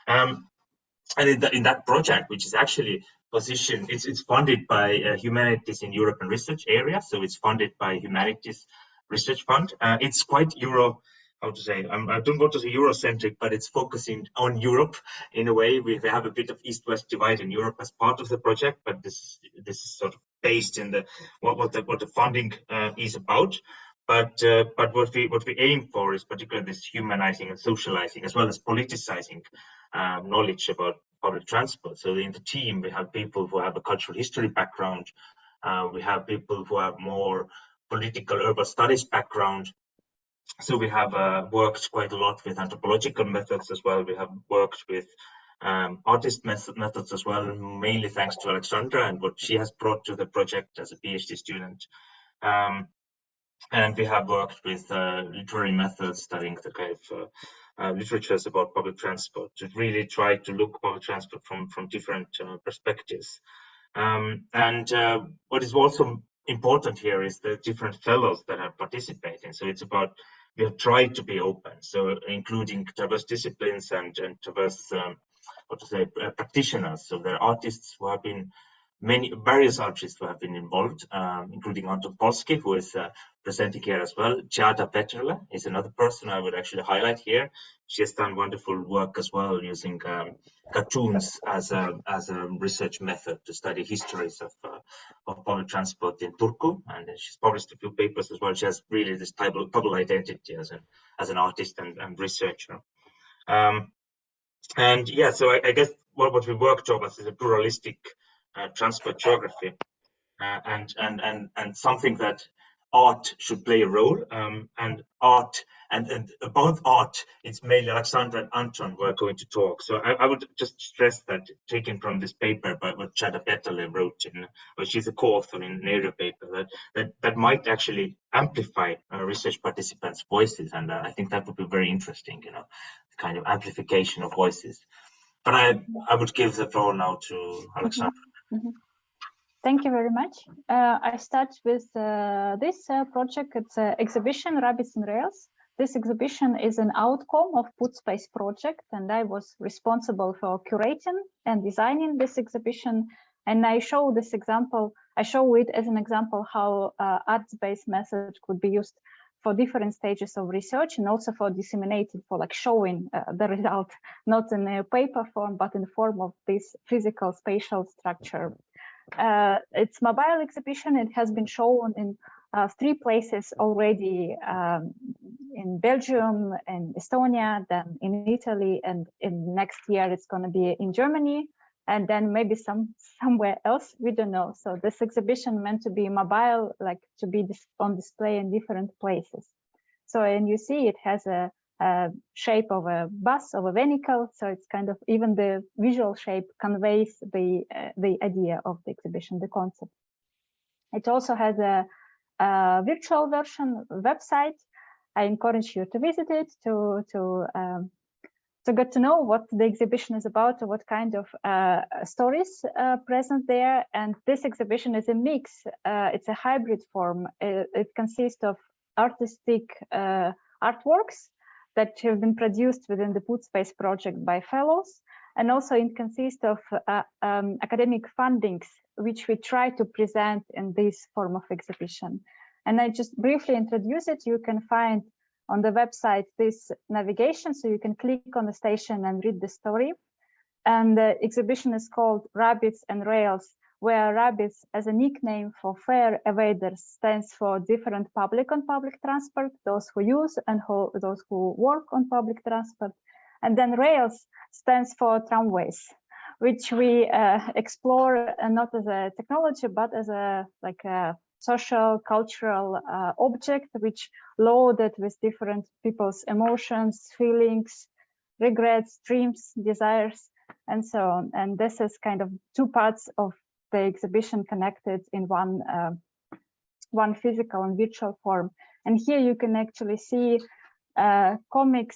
And in that project, which is actually positioned, it's funded by Humanities in Europe and Research area. So it's funded by Humanities Research Fund. It's quite I don't want to say Eurocentric, but it's focusing on Europe in a way. We have a bit of East-West divide in Europe as part of the project, but this is sort of based in what the funding is about. But what we aim for is particularly this humanizing and socializing, as well as politicizing knowledge about public transport. So in the team, we have people who have a cultural history background. We have people who have more political urban studies background. So we have worked quite a lot with anthropological methods as well. We have worked with artist methods as well, mainly thanks to Alexandra and what she has brought to the project as a PhD student. And we have worked with literary methods, studying the kind of literatures about public transport, to really try to look at public transport from different perspectives. And what is also important here is the different fellows that are participating. So it's about, we have tried to be open, so including diverse disciplines and diverse practitioners. So there are artists who have been, various artists who have been involved, including Anton Polsky, who is presenting here as well. Jada Petrle is another person I would actually highlight here. She has done wonderful work as well, using cartoons as a research method to study histories of public transport in Turku, and she's published a few papers as well. She has really this double identity as an artist and researcher. And yeah, so I guess what we work towards is a pluralistic transport geography, and something that art should play a role, and art and about art, it's mainly Alexandra and Anton who are going to talk. So I would just stress that, taken from this paper by what Jada Petrle wrote she's a co-author in an area paper, that might actually amplify research participants' voices, and I think that would be very interesting, the kind of amplification of voices. But I would give the floor now to Alexandra. Mm-hmm. Thank you very much. I start with this project. It's an exhibition, Rabbits and Rails. This exhibition is an outcome of Put Space project, and I was responsible for curating and designing this exhibition. And I show this example, I show it as an example how arts-based methods could be used for different stages of research, and also for disseminating, for like showing the result, not in a paper form, but in the form of this physical spatial structure. It's mobile exhibition. It has been shown in 3 places already, in Belgium and Estonia, then in Italy, and in next year it's going to be in Germany, and then maybe somewhere else, we don't know. So this exhibition meant to be mobile, like to be on display in different places. So, and you see it has a shape of a bus, of a vehicle, so it's kind of, even the visual shape conveys the idea of the exhibition, the concept. It also has a virtual version website. I encourage you to visit it, to to get to know what the exhibition is about, or what kind of stories present there. And this exhibition is a mix. It's a hybrid form. It consists of artistic artworks that have been produced within the Put Space project by fellows. And also it consists of academic fundings, which we try to present in this form of exhibition. And I just briefly introduce it. You can find on the website this navigation, so you can click on the station and read the story. And the exhibition is called Rabbits and Rails, where rabbits as a nickname for fare evaders stands for different public on public transport, those who use and those who work on public transport. And then rails stands for tramways, which we explore not as a technology, but as a social, cultural object, which loaded with different people's emotions, feelings, regrets, dreams, desires, and so on. And this is kind of two parts of the exhibition connected in one physical and virtual form. And here you can actually see a comic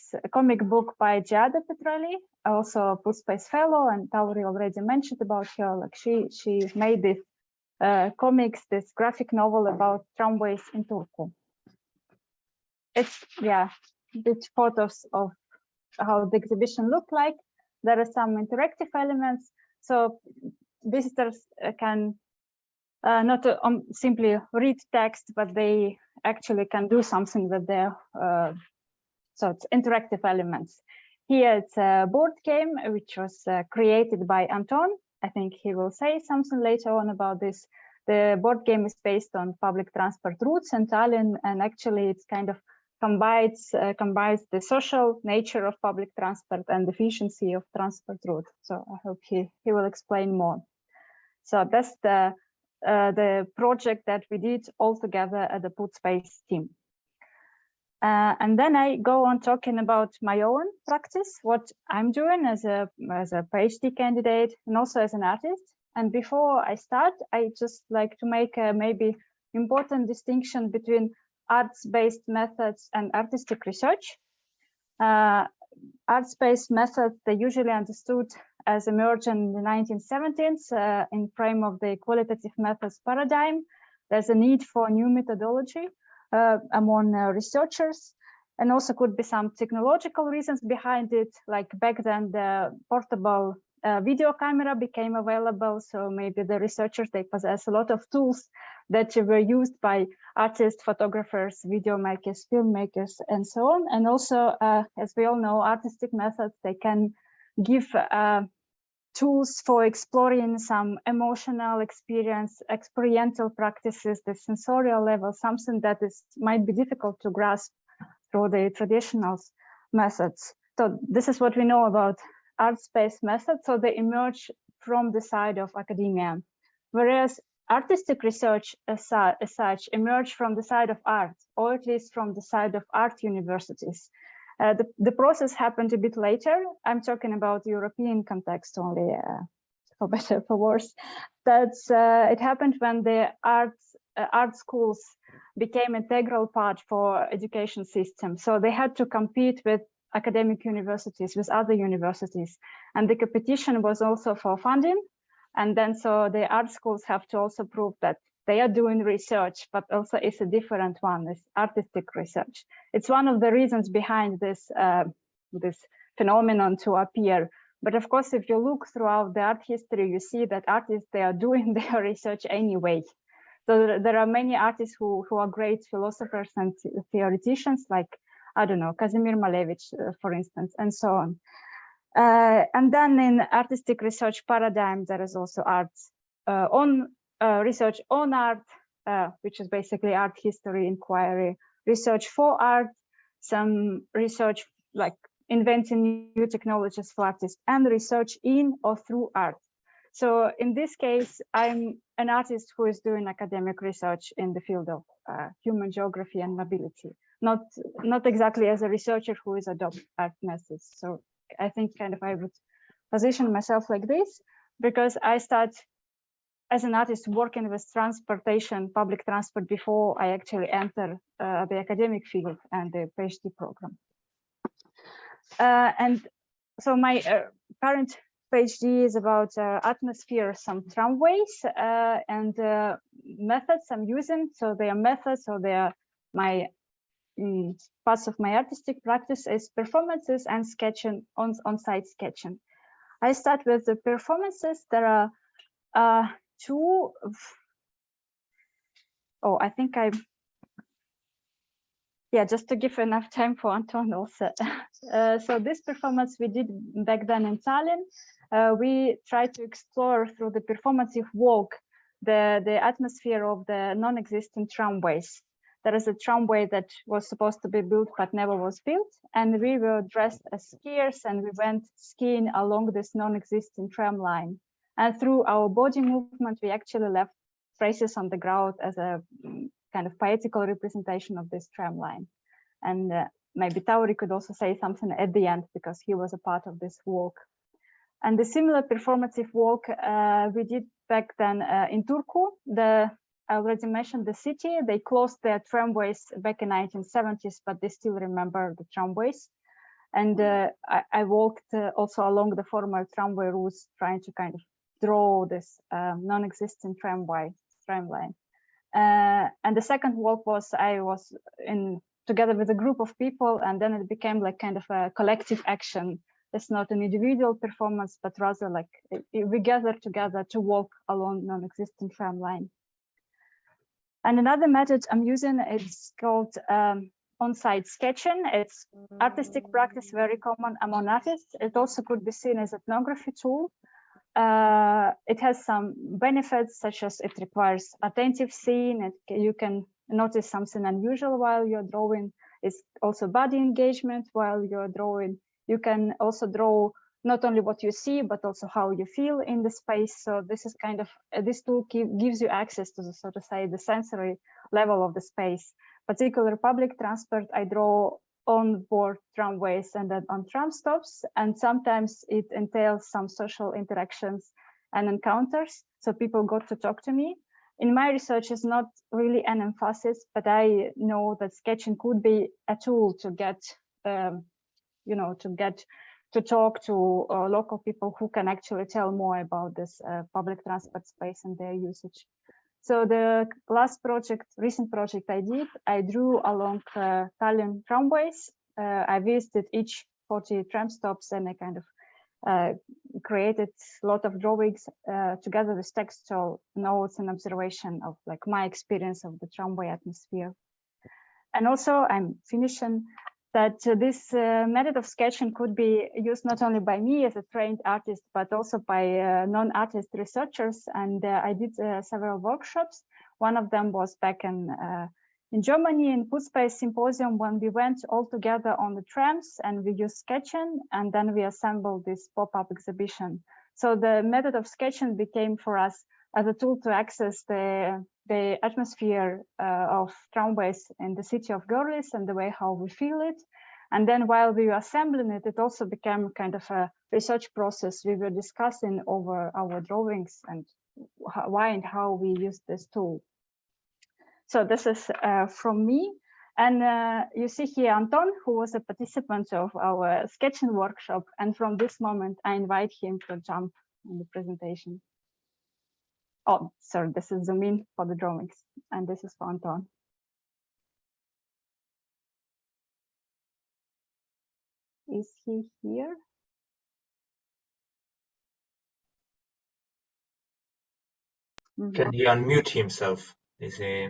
book by Giada Petrelli, also a Put Space fellow, and Tauri already mentioned about her. Like she made this comics, this graphic novel about tramways in Turku. It's, yeah, bit photos of how the exhibition looked like. There are some interactive elements, so visitors can not simply read text, but they actually can do something with their, so it's interactive elements. Here it's a board game, which was created by Anton. I think he will say something later on about this. The board game is based on public transport routes in Tallinn, and actually it's kind of combines the social nature of public transport and the efficiency of transport route. So I hope he will explain more. So that's the project that we did all together at the Put Space team. And then I go on talking about my own practice, what I'm doing as a PhD candidate and also as an artist. And before I start, I just like to make a maybe important distinction between arts-based methods and artistic research. Arts-based methods, they usually understood as emerging in the 1970s in frame of the qualitative methods paradigm. There's a need for new methodology among researchers, and also could be some technological reasons behind it. Like back then, the portable video camera became available, so maybe the researchers, they possess a lot of tools that were used by artists, photographers, video makers, filmmakers, and so on. And also, as we all know, artistic methods, they can give tools for exploring some emotional experience, experiential practices, the sensorial level, something that might be difficult to grasp through the traditional methods. So this is what we know about arts-based methods. So they emerge from the side of academia, whereas artistic research as such emerged from the side of art, or at least from the side of art universities. The process happened a bit later. I'm talking about European context only, for better, for worse. That's it happened when the art schools became an integral part for education system. So they had to compete with academic universities, with other universities, and the competition was also for funding. And then so the art schools have to also prove that they are doing research, but also it's a different one, it's artistic research. It's one of the reasons behind this, this phenomenon to appear. But of course, if you look throughout the art history, you see that artists, they are doing their research anyway. So there are many artists who are great philosophers and theoreticians, like, I don't know, Kazimir Malevich, for instance, and so on. And then in artistic research paradigm, there is also arts research on art, which is basically art history inquiry, research for art, some research like inventing new technologies for artists, and research in or through art. So in this case, I'm an artist who is doing academic research in the field of human geography and mobility, not exactly as a researcher who is adopting art methods. So I think kind of I would position myself like this, because I start as an artist working with transportation, public transport, before I actually enter the academic field and the PhD program. And so my current PhD is about atmosphere, some tramways, and methods I'm using. So they are methods, so they are my parts of my artistic practice is performances and sketching, on-site sketching. I start with the performances. There are two. Oh, I think yeah, just to give enough time for Anton also. So this performance we did back then in Tallinn. We tried to explore through the performative walk the atmosphere of the non-existent tramways. There is a tramway that was supposed to be built but never was built, and we were dressed as skiers and we went skiing along this non-existent tram line. And through our body movement, we actually left traces on the ground as a kind of poetical representation of this tram line. And maybe Tauri could also say something at the end because he was a part of this walk. And the similar performative walk we did back then in Turku. I already mentioned the city. They closed their tramways back in 1970s, but they still remember the tramways. And I walked also along the former tramway routes, trying to kind of draw this non-existent tram line. And the second walk was I was together with a group of people, and then it became like kind of a collective action. It's not an individual performance, but rather like we gather together to walk along non-existent tram line. And another method I'm using, it's called on-site sketching. It's artistic practice, very common among artists. It also could be seen as an ethnography tool. It has some benefits, such as it requires attentive seeing. You can notice something unusual while you're drawing. It's also body engagement while you're drawing. You can also draw not only what you see, but also how you feel in the space. So this is kind of, this tool gives you access to the, so to say, the sensory level of the space. Particularly public transport, I draw on board tramways and then on tram stops, and sometimes it entails some social interactions and encounters, so people got to talk to me. In my research, is not really an emphasis, but I know that sketching could be a tool to get, to talk to local people who can actually tell more about this public transport space and their usage. So the last project, recent project I drew along Tallinn tramways. I visited each 40 tram stops, and I kind of created a lot of drawings together with textual notes and observation of like my experience of the tramway atmosphere. And also I'm finishing that this method of sketching could be used not only by me as a trained artist, but also by non-artist researchers. And I did several workshops. One of them was back in Germany in Putzpace Symposium, when we went all together on the trams and we used sketching, and then we assembled this pop-up exhibition. So the method of sketching became for us as a tool to access the atmosphere of tramways in the city of Görlitz and the way how we feel it. And then while we were assembling it, it also became kind of a research process. We were discussing over our drawings and why and how we use this tool. So this is from me. And you see here Anton, who was a participant of our sketching workshop. And from this moment, I invite him to jump in the presentation. Oh, sorry, this is zoom in for the drawings, and this is for Anton. Is he here? Can he unmute himself? Is he?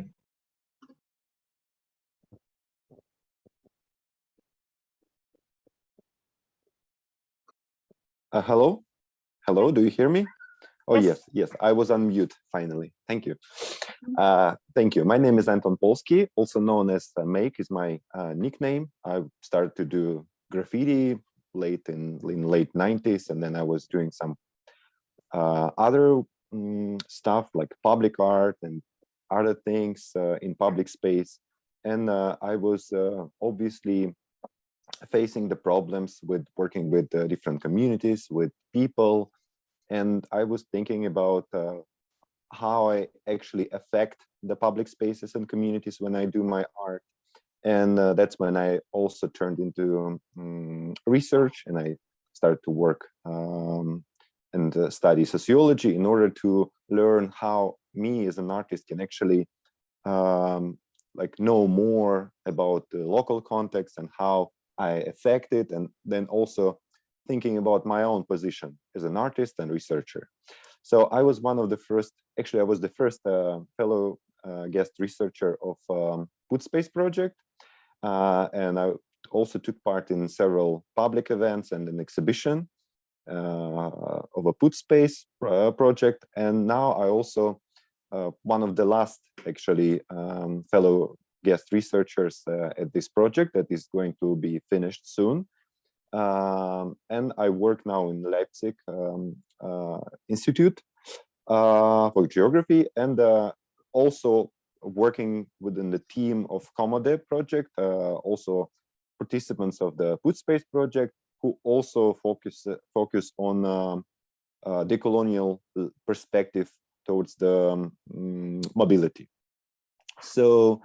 Hello? Hello, do you hear me? Oh, yes, I was on mute finally. Thank you. Thank you. My name is Anton Polski, also known as Make is my nickname. I started to do graffiti in late 90s, and then I was doing some other stuff like public art and other things in public space. And I was obviously facing the problems with working with different communities, with people. And I was thinking about how I actually affect the public spaces and communities when I do my art. And that's when I also turned into research, and I started to work and study sociology in order to learn how me as an artist can actually like know more about the local context and how I affect it, and then also thinking about my own position as an artist and researcher. So I was one of the first, actually I was the first fellow guest researcher of Put Space project, and I also took part in several public events and an exhibition of a Put Space project, and now I also one of the last actually fellow guest researchers at this project that is going to be finished soon. And I work now in Leipzig Institute for Geography, and also working within the team of IQUIMOB project, also participants of the Put Space project, who also focus on decolonial perspective towards the mobility. So,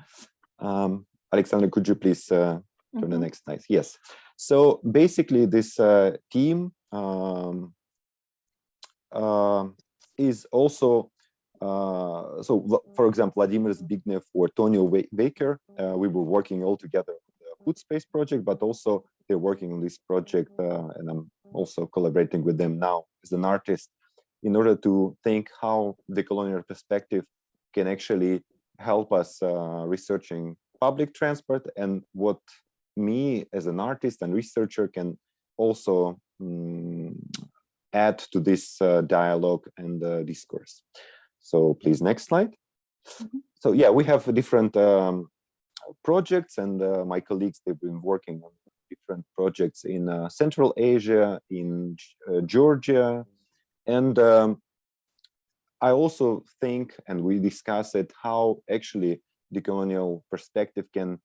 Alexandra, could you please turn the next slide? Yes. So basically, this team is also, so for example, Vladimir Zbigniew or Tonio Waker, we were working all together on the Put Space project, but also they're working on this project, and I'm also collaborating with them now as an artist in order to think how the colonial perspective can actually help us researching public transport, and what me as an artist and researcher can also add to this dialogue and discourse. So please, next slide. So yeah, we have different projects, and my colleagues, they've been working on different projects in Central Asia, in Georgia, and I also think, and we discuss it, how actually the colonial perspective can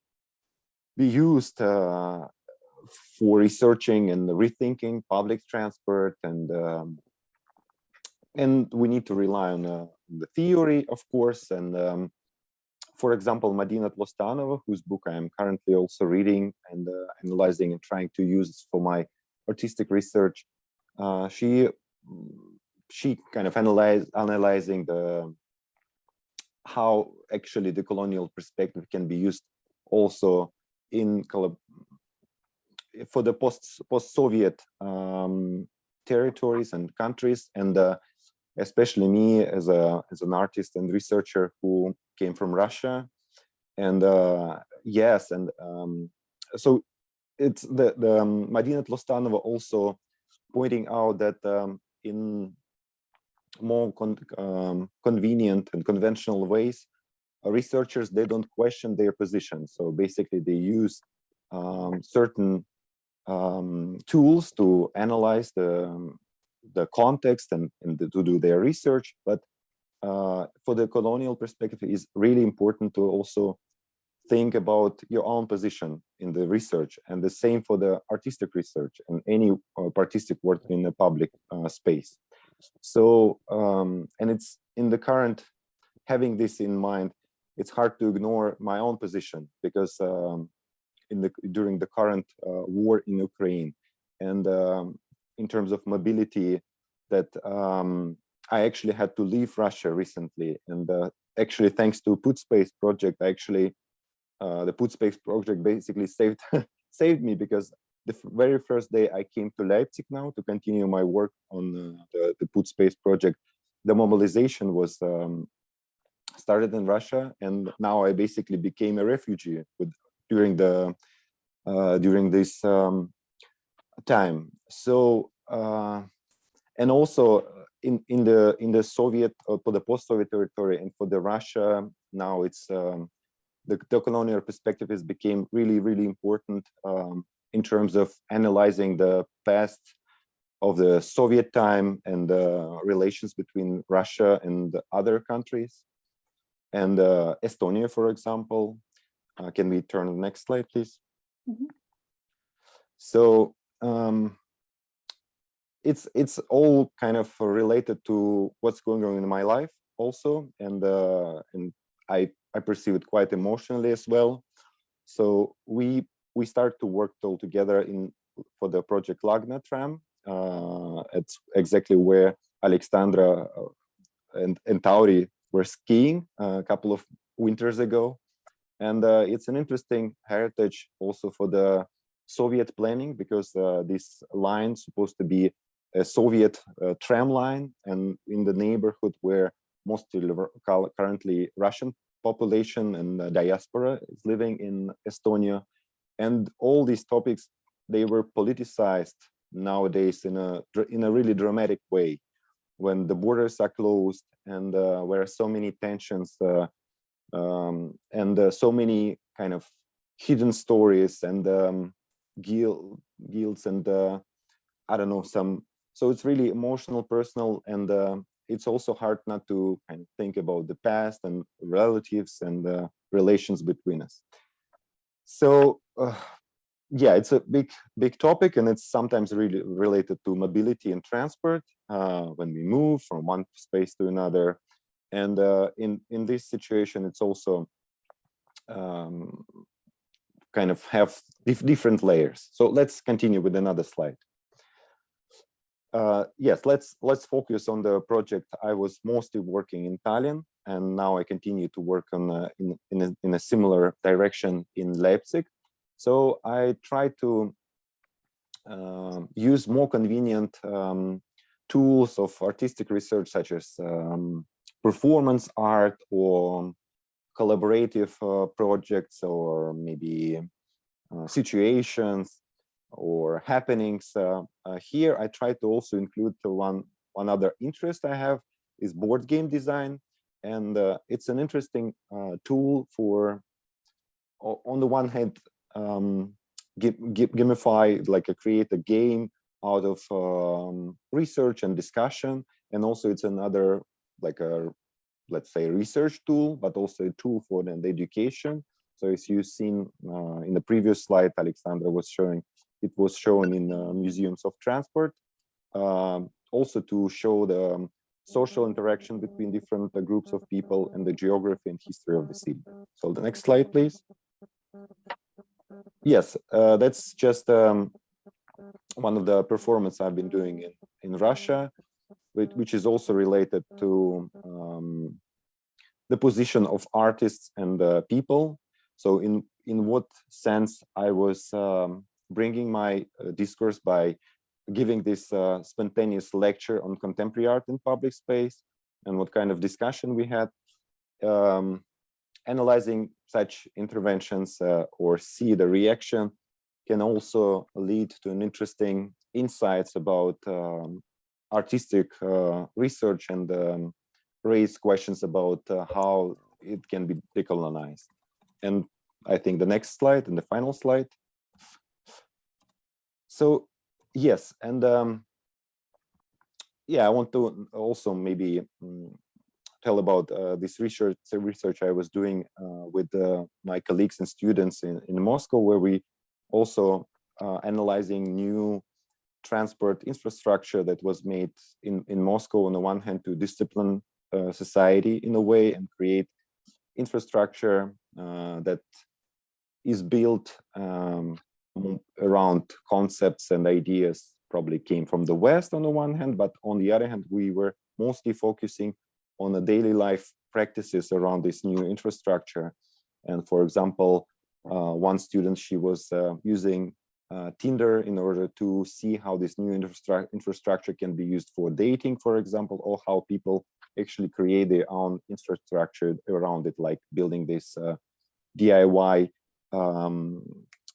be used for researching and rethinking public transport, and we need to rely on the theory, of course. And for example, Madina Tlostanova, whose book I am currently also reading and analyzing and trying to use for my artistic research, she kind of analyzing how actually the colonial perspective can be used also in for the post-Soviet territories and countries, and especially me as an artist and researcher who came from Russia. And yes, and so it's the Madina Tlostanova also pointing out that in more convenient and conventional ways, researchers, they don't question their position. So basically they use certain tools to analyze the context and to do their research. But for the colonial perspective, it is really important to also think about your own position in the research, and the same for the artistic research and any artistic work in the public space. So, and it's in the current, having this in mind, it's hard to ignore my own position, because during the current war in Ukraine, and in terms of mobility, that I actually had to leave Russia recently, and actually thanks to Put Space project, the Put Space project basically saved me, because the very first day I came to Leipzig now to continue my work on the Put Space project, the mobilization was started in Russia, and now I basically became a refugee during this time. So and also in the Soviet, for the post-Soviet territory, and for the Russia now, it's the colonial perspective has become really important in terms of analyzing the past of the Soviet time and the relations between Russia and other countries. And Estonia, for example, can we turn to the next slide, please? So it's all kind of related to what's going on in my life also, and I perceive it quite emotionally as well. So we start to work all together for the project Lagna tram, It's exactly where Alexandra and Tauri were skiing a couple of winters ago. And it's an interesting heritage also for the Soviet planning, because this line is supposed to be a Soviet tram line, and in the neighborhood where mostly currently Russian population and diaspora is living in Estonia. And all these topics, they were politicized nowadays in a really dramatic way, when the borders are closed and where so many tensions and so many kind of hidden stories and guilds and I don't know, so it's really emotional, personal, and it's also hard not to kind of think about the past and relatives and relations between us. So yeah, it's a big topic, and it's sometimes really related to mobility and transport when we move from one space to another. And in this situation, it's also kind of have different layers. So let's continue with another slide. Yes, let's focus on the project. I was mostly working in Tallinn, and now I continue to work on in a similar direction in Leipzig. So I try to use more convenient tools of artistic research, such as performance art or collaborative projects, or maybe situations or happenings. Here I try to also include one other interest I have is board game design, and it's an interesting tool for, on the one hand, gamify, like create a game out of research and discussion, and also it's another, like a, let's say, research tool, but also a tool for the education. So as you've seen in the previous slide, Alexandra was showing, it was shown in museums of transport, also to show the social interaction between different groups of people and the geography and history of the city. So the next slide, please. Yes, that's just one of the performances I've been doing in Russia, which is also related to the position of artists and people. So in what sense I was bringing my discourse by giving this spontaneous lecture on contemporary art in public space, and what kind of discussion we had, analyzing such interventions or see the reaction can also lead to an interesting insights about artistic research and raise questions about how it can be decolonized. And I think the next slide and the final slide. So yes, and yeah, I want to also maybe tell about this research I was doing with my colleagues and students in Moscow, where we also analyzing new transport infrastructure that was made in Moscow, on the one hand, to discipline society in a way and create infrastructure that is built around concepts and ideas probably came from the West on the one hand, but on the other hand, we were mostly focusing on the daily life practices around this new infrastructure. And for example, one student, she was using Tinder in order to see how this new infrastructure can be used for dating, for example, or how people actually create their own infrastructure around it, like building this DIY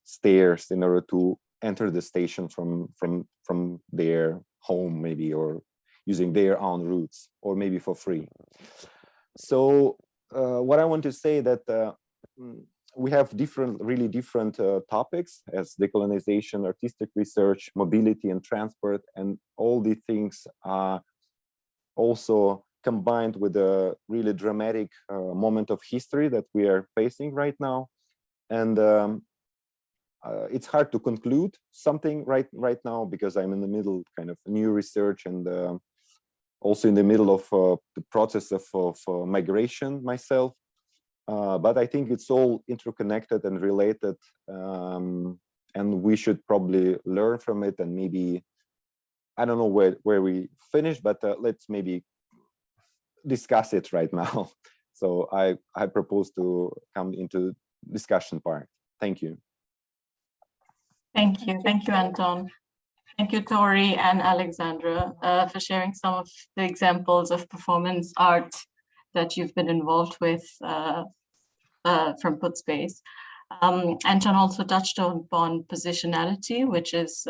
stairs in order to enter the station from their home, maybe, or using their own routes, or maybe for free. So what I want to say that we have really different topics as decolonization, artistic research, mobility and transport, and all these things are also combined with a really dramatic moment of history that we are facing right now. And it's hard to conclude something right now, because I'm in the middle kind of new research and also in the middle of the process of migration myself. But I think it's all interconnected and related, and we should probably learn from it and maybe I don't know where we finish, but let's maybe discuss it right now. So I propose to come into discussion part. Thank you. Thank you, Anton. Thank you, Tori and Alexandra, for sharing some of the examples of performance art that you've been involved with from Putspace. Anton also touched upon positionality, which is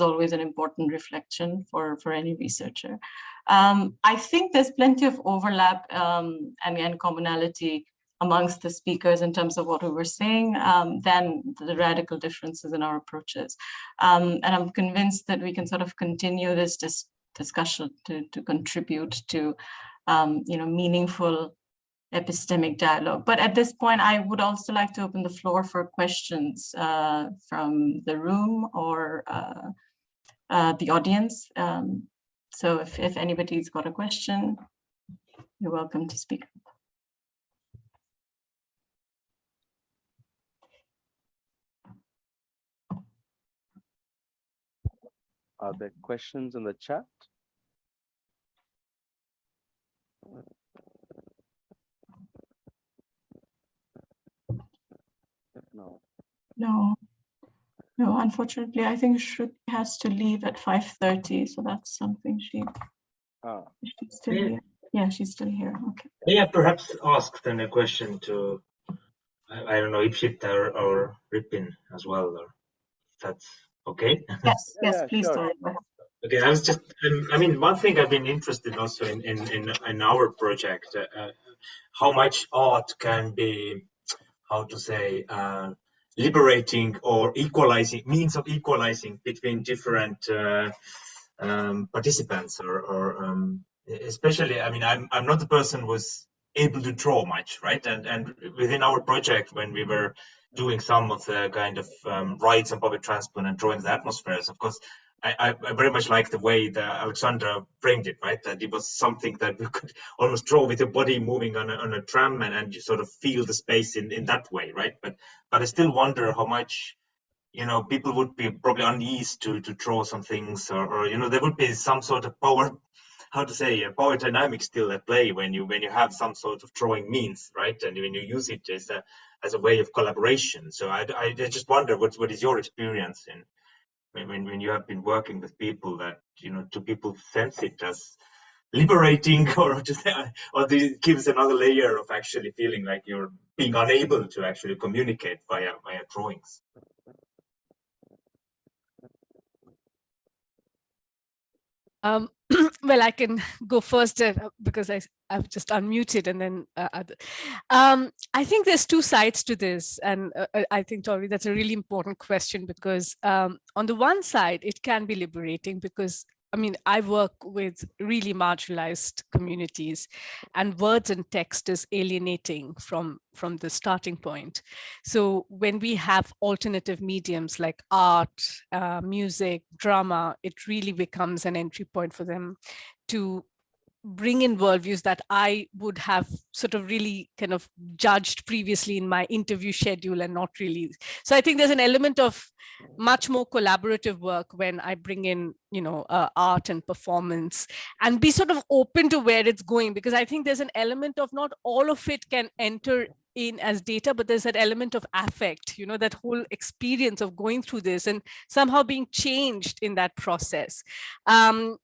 always an important reflection for any researcher. I think there's plenty of overlap and commonality amongst the speakers in terms of what we were saying, than the radical differences in our approaches. And I'm convinced that we can sort of continue this discussion to contribute to meaningful epistemic dialogue. But at this point, I would also like to open the floor for questions from the room or the audience. So if anybody's got a question, you're welcome to speak. Are there questions in the chat? No. No, unfortunately, I think Shruti has to leave at 5:30, so that's something she's still here. Yeah, she's still here. Okay. May I perhaps ask then a question to, I don't know, Ipshita or Ripin as well, or if that's okay? Yes, please. Sure. Okay, I was just, I mean, one thing I've been interested also in our project, how much art can be, how to say, liberating or equalizing, means of equalizing between different participants, or especially, I mean, I'm not the person who's able to draw much, right? And within our project, when we were doing some of the kind of rights and public transport and drawing the atmospheres, of course, I very much like the way that Alexandra framed it, right? That it was something that we could almost draw with your body moving on a tram, and you sort of feel the space in that way, right? But I still wonder how much, people would be probably uneasy to draw some things, or there would be some sort of power, how to say, power dynamic still at play when you have some sort of drawing means, right? And when you use it as a way of collaboration. So I just wonder what is your experience in when you have been working with people, that do people sense it as liberating, or just, or it gives another layer of actually feeling like you're being unable to actually communicate via drawings? Well, I can go first because I've just unmuted, and then I think there's two sides to this, and I think, Tori, that's a really important question, because on the one side, it can be liberating because, I mean, I work with really marginalized communities, and words and text is alienating from the starting point. So when we have alternative mediums like art, music, drama, it really becomes an entry point for them to bring in worldviews that I would have sort of really kind of judged previously in my interview schedule and not really. So I think there's an element of much more collaborative work when I bring in, art and performance, and be sort of open to where it's going, because I think there's an element of not all of it can enter in as data, but there's that element of affect, that whole experience of going through this and somehow being changed in that process. And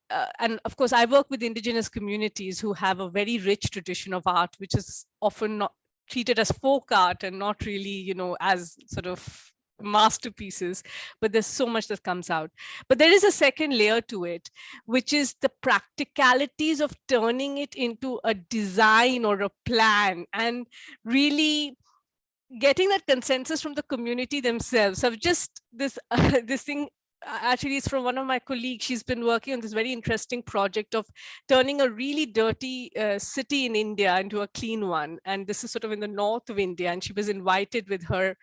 of course, I work with indigenous communities who have a very rich tradition of art, which is often not treated as folk art and not really, as sort of masterpieces, but there's so much that comes out. But there is a second layer to it, which is the practicalities of turning it into a design or a plan, and really getting that consensus from the community themselves. So just this thing actually is from one of my colleagues. She's been working on this very interesting project of turning a really dirty city in India into a clean one. And this is sort of in the north of India. And she was invited with her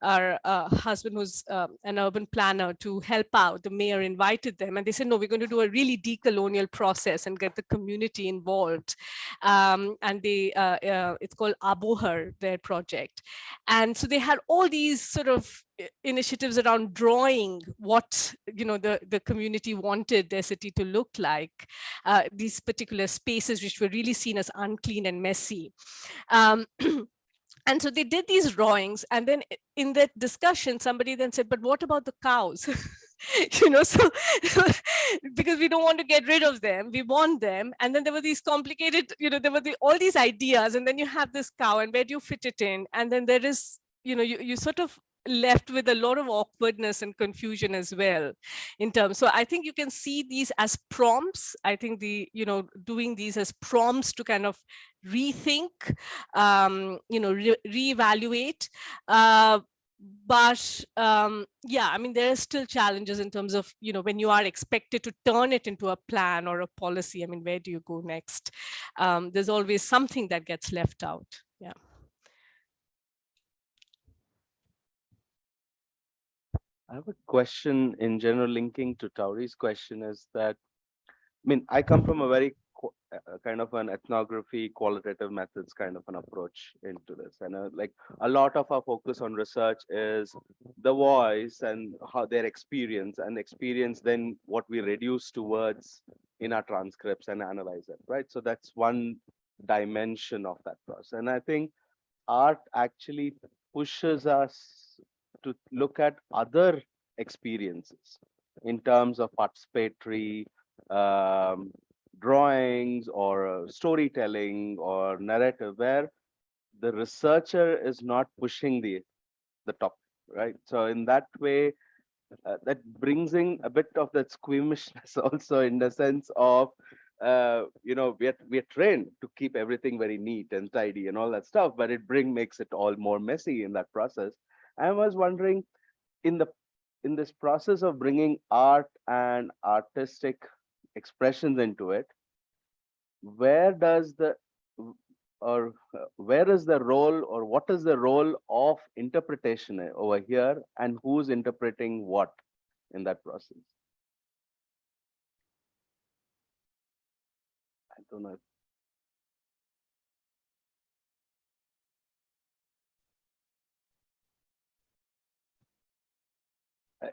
husband, who's an urban planner, to help out. The mayor invited them, and they said, no, we're going to do a really decolonial process and get the community involved. And it's called Abohar, their project. And so they had all these sort of initiatives around drawing what the community wanted their city to look like, these particular spaces which were really seen as unclean and messy. And so they did these drawings, and then in that discussion, somebody then said, but what about the cows? So because we don't want to get rid of them, we want them. And then there were these complicated, there were all these ideas, and then you have this cow, and where do you fit it in? And then there is, you sort of left with a lot of awkwardness and confusion as well in terms. So I think you can see these as prompts. I think doing these as prompts to kind of rethink, reevaluate. But yeah, I mean, there are still challenges in terms of, when you are expected to turn it into a plan or a policy, I mean, where do you go next? There's always something that gets left out. Yeah. I have a question in general linking to Tauri's question is that, I mean, I come from a very kind of an ethnography, qualitative methods kind of an approach into this. And like a lot of our focus on research is the voice and how their experience, and experience then what we reduce to words in our transcripts and analyze it, right? So that's one dimension of that process. And I think art actually pushes us to look at other experiences in terms of participatory drawings or storytelling or narrative, where the researcher is not pushing the topic, right? So in that way, that brings in a bit of that squeamishness also, in the sense of we're trained to keep everything very neat and tidy and all that stuff, but it makes it all more messy in that process. I was wondering, in this process of bringing art and artistic expressions into it, where is the role, or what is the role of interpretation over here, and who's interpreting what in that process? I don't know.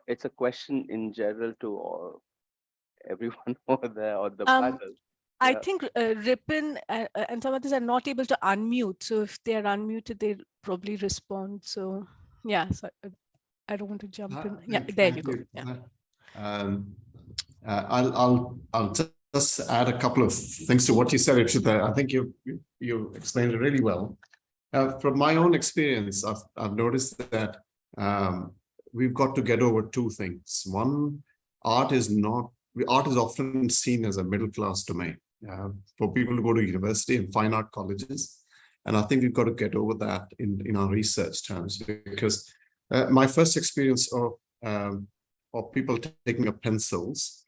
It's a question in general to everyone over there on the panel. I think Ripon and some others are not able to unmute. So if they're unmuted, they'll probably respond. So yeah, so I don't want to jump in. Yeah, there you go. Yeah. I'll just add a couple of things to what you said, Ishita. I think you explained it really well. From my own experience, I've noticed that we've got to get over two things. One, art is often seen as a middle-class domain for people to go to university and fine art colleges. And I think we've got to get over that in our research terms, because my first experience of people taking up pencils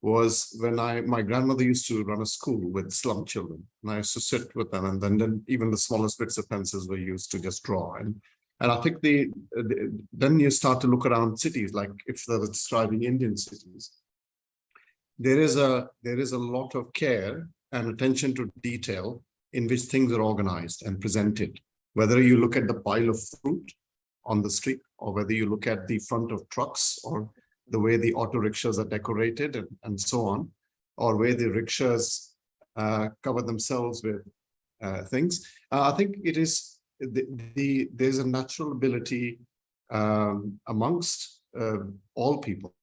was when my grandmother used to run a school with slum children, and I used to sit with them, and then even the smallest bits of pencils were used to just draw. And I think then you start to look around cities, like if they're describing Indian cities, there is a lot of care and attention to detail in which things are organized and presented. Whether you look at the pile of fruit on the street, or whether you look at the front of trucks, or the way the auto rickshaws are decorated and so on, or where the rickshaws cover themselves with things. I think it is there's a natural ability amongst all people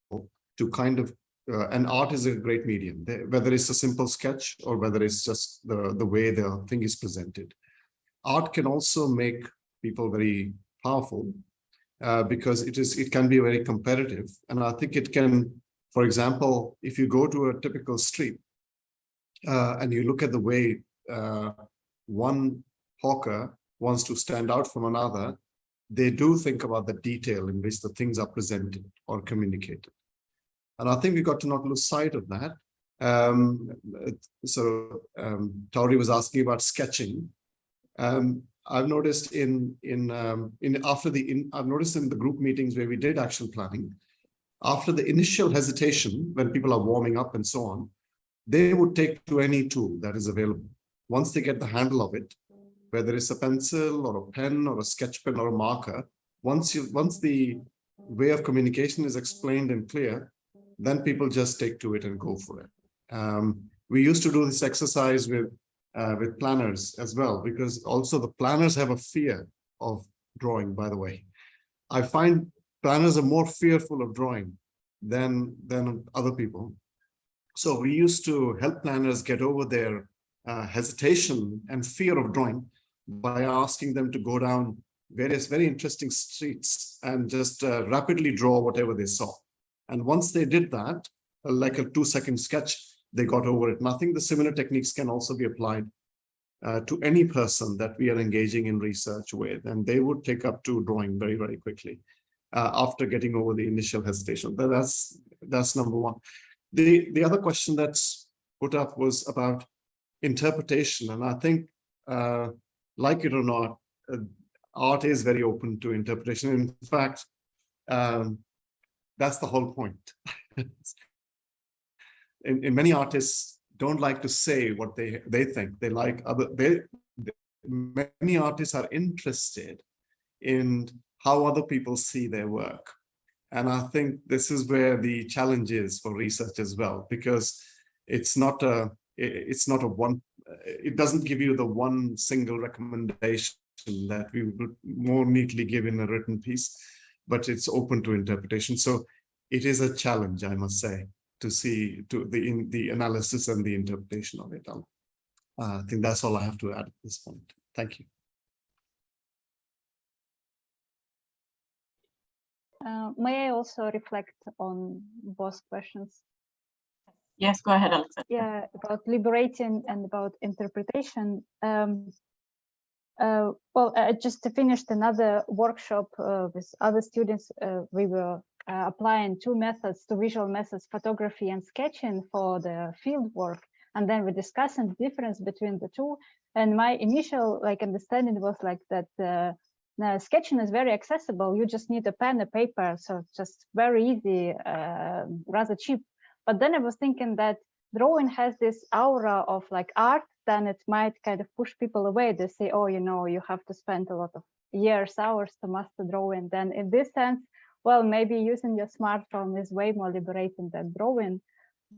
to kind of, and art is a great medium, whether it's a simple sketch or whether it's just the way the thing is presented. Art can also make people very powerful because it can be very competitive. And I think it can, for example, if you go to a typical street and you look at the way one hawker wants to stand out from another, they do think about the detail in which the things are presented or communicated. And I think we got to not lose sight of that. Tauri was asking about sketching. I've noticed I've noticed in the group meetings where we did action planning, after the initial hesitation, when people are warming up and so on, they would take to any tool that is available. Once they get the handle of it, whether it's a pencil or a pen or a sketch pen or a marker, once the way of communication is explained and clear, then people just take to it and go for it. We used to do this exercise with planners as well, because also the planners have a fear of drawing, by the way. I find planners are more fearful of drawing than other people. So we used to help planners get over their hesitation and fear of drawing by asking them to go down various very interesting streets and just rapidly draw whatever they saw. And once they did that, like a 2-second sketch, they got over it. And I think the similar techniques can also be applied to any person that we are engaging in research with, and they would take up to drawing very, very quickly after getting over the initial hesitation. But that's number one. The other question that's put up was about interpretation, and I think, like it or not, art is very open to interpretation. In fact, that's the whole point. In many artists don't like to say what they think. They like many artists are interested in how other people see their work. And I think this is where the challenge is for research as well, because it doesn't give you the one single recommendation that we would more neatly give in a written piece, but it's open to interpretation. So it is a challenge, I must say, to see the analysis and the interpretation of it. I think that's all I have to add at this point. Thank you. May I also reflect on both questions? Yes, go ahead, Alexandra. Yeah, about liberating and about interpretation. I just finished another workshop with other students. We were applying two visual methods, photography and sketching, for the field work. And then we're discussing the difference between the two. And my initial understanding was that sketching is very accessible. You just need a pen, a paper, so just very easy, rather cheap. But then I was thinking that drawing has this aura of art, then it might kind of push people away. They say, oh, you have to spend a lot of hours to master drawing. Then in this sense, well, maybe using your smartphone is way more liberating than drawing.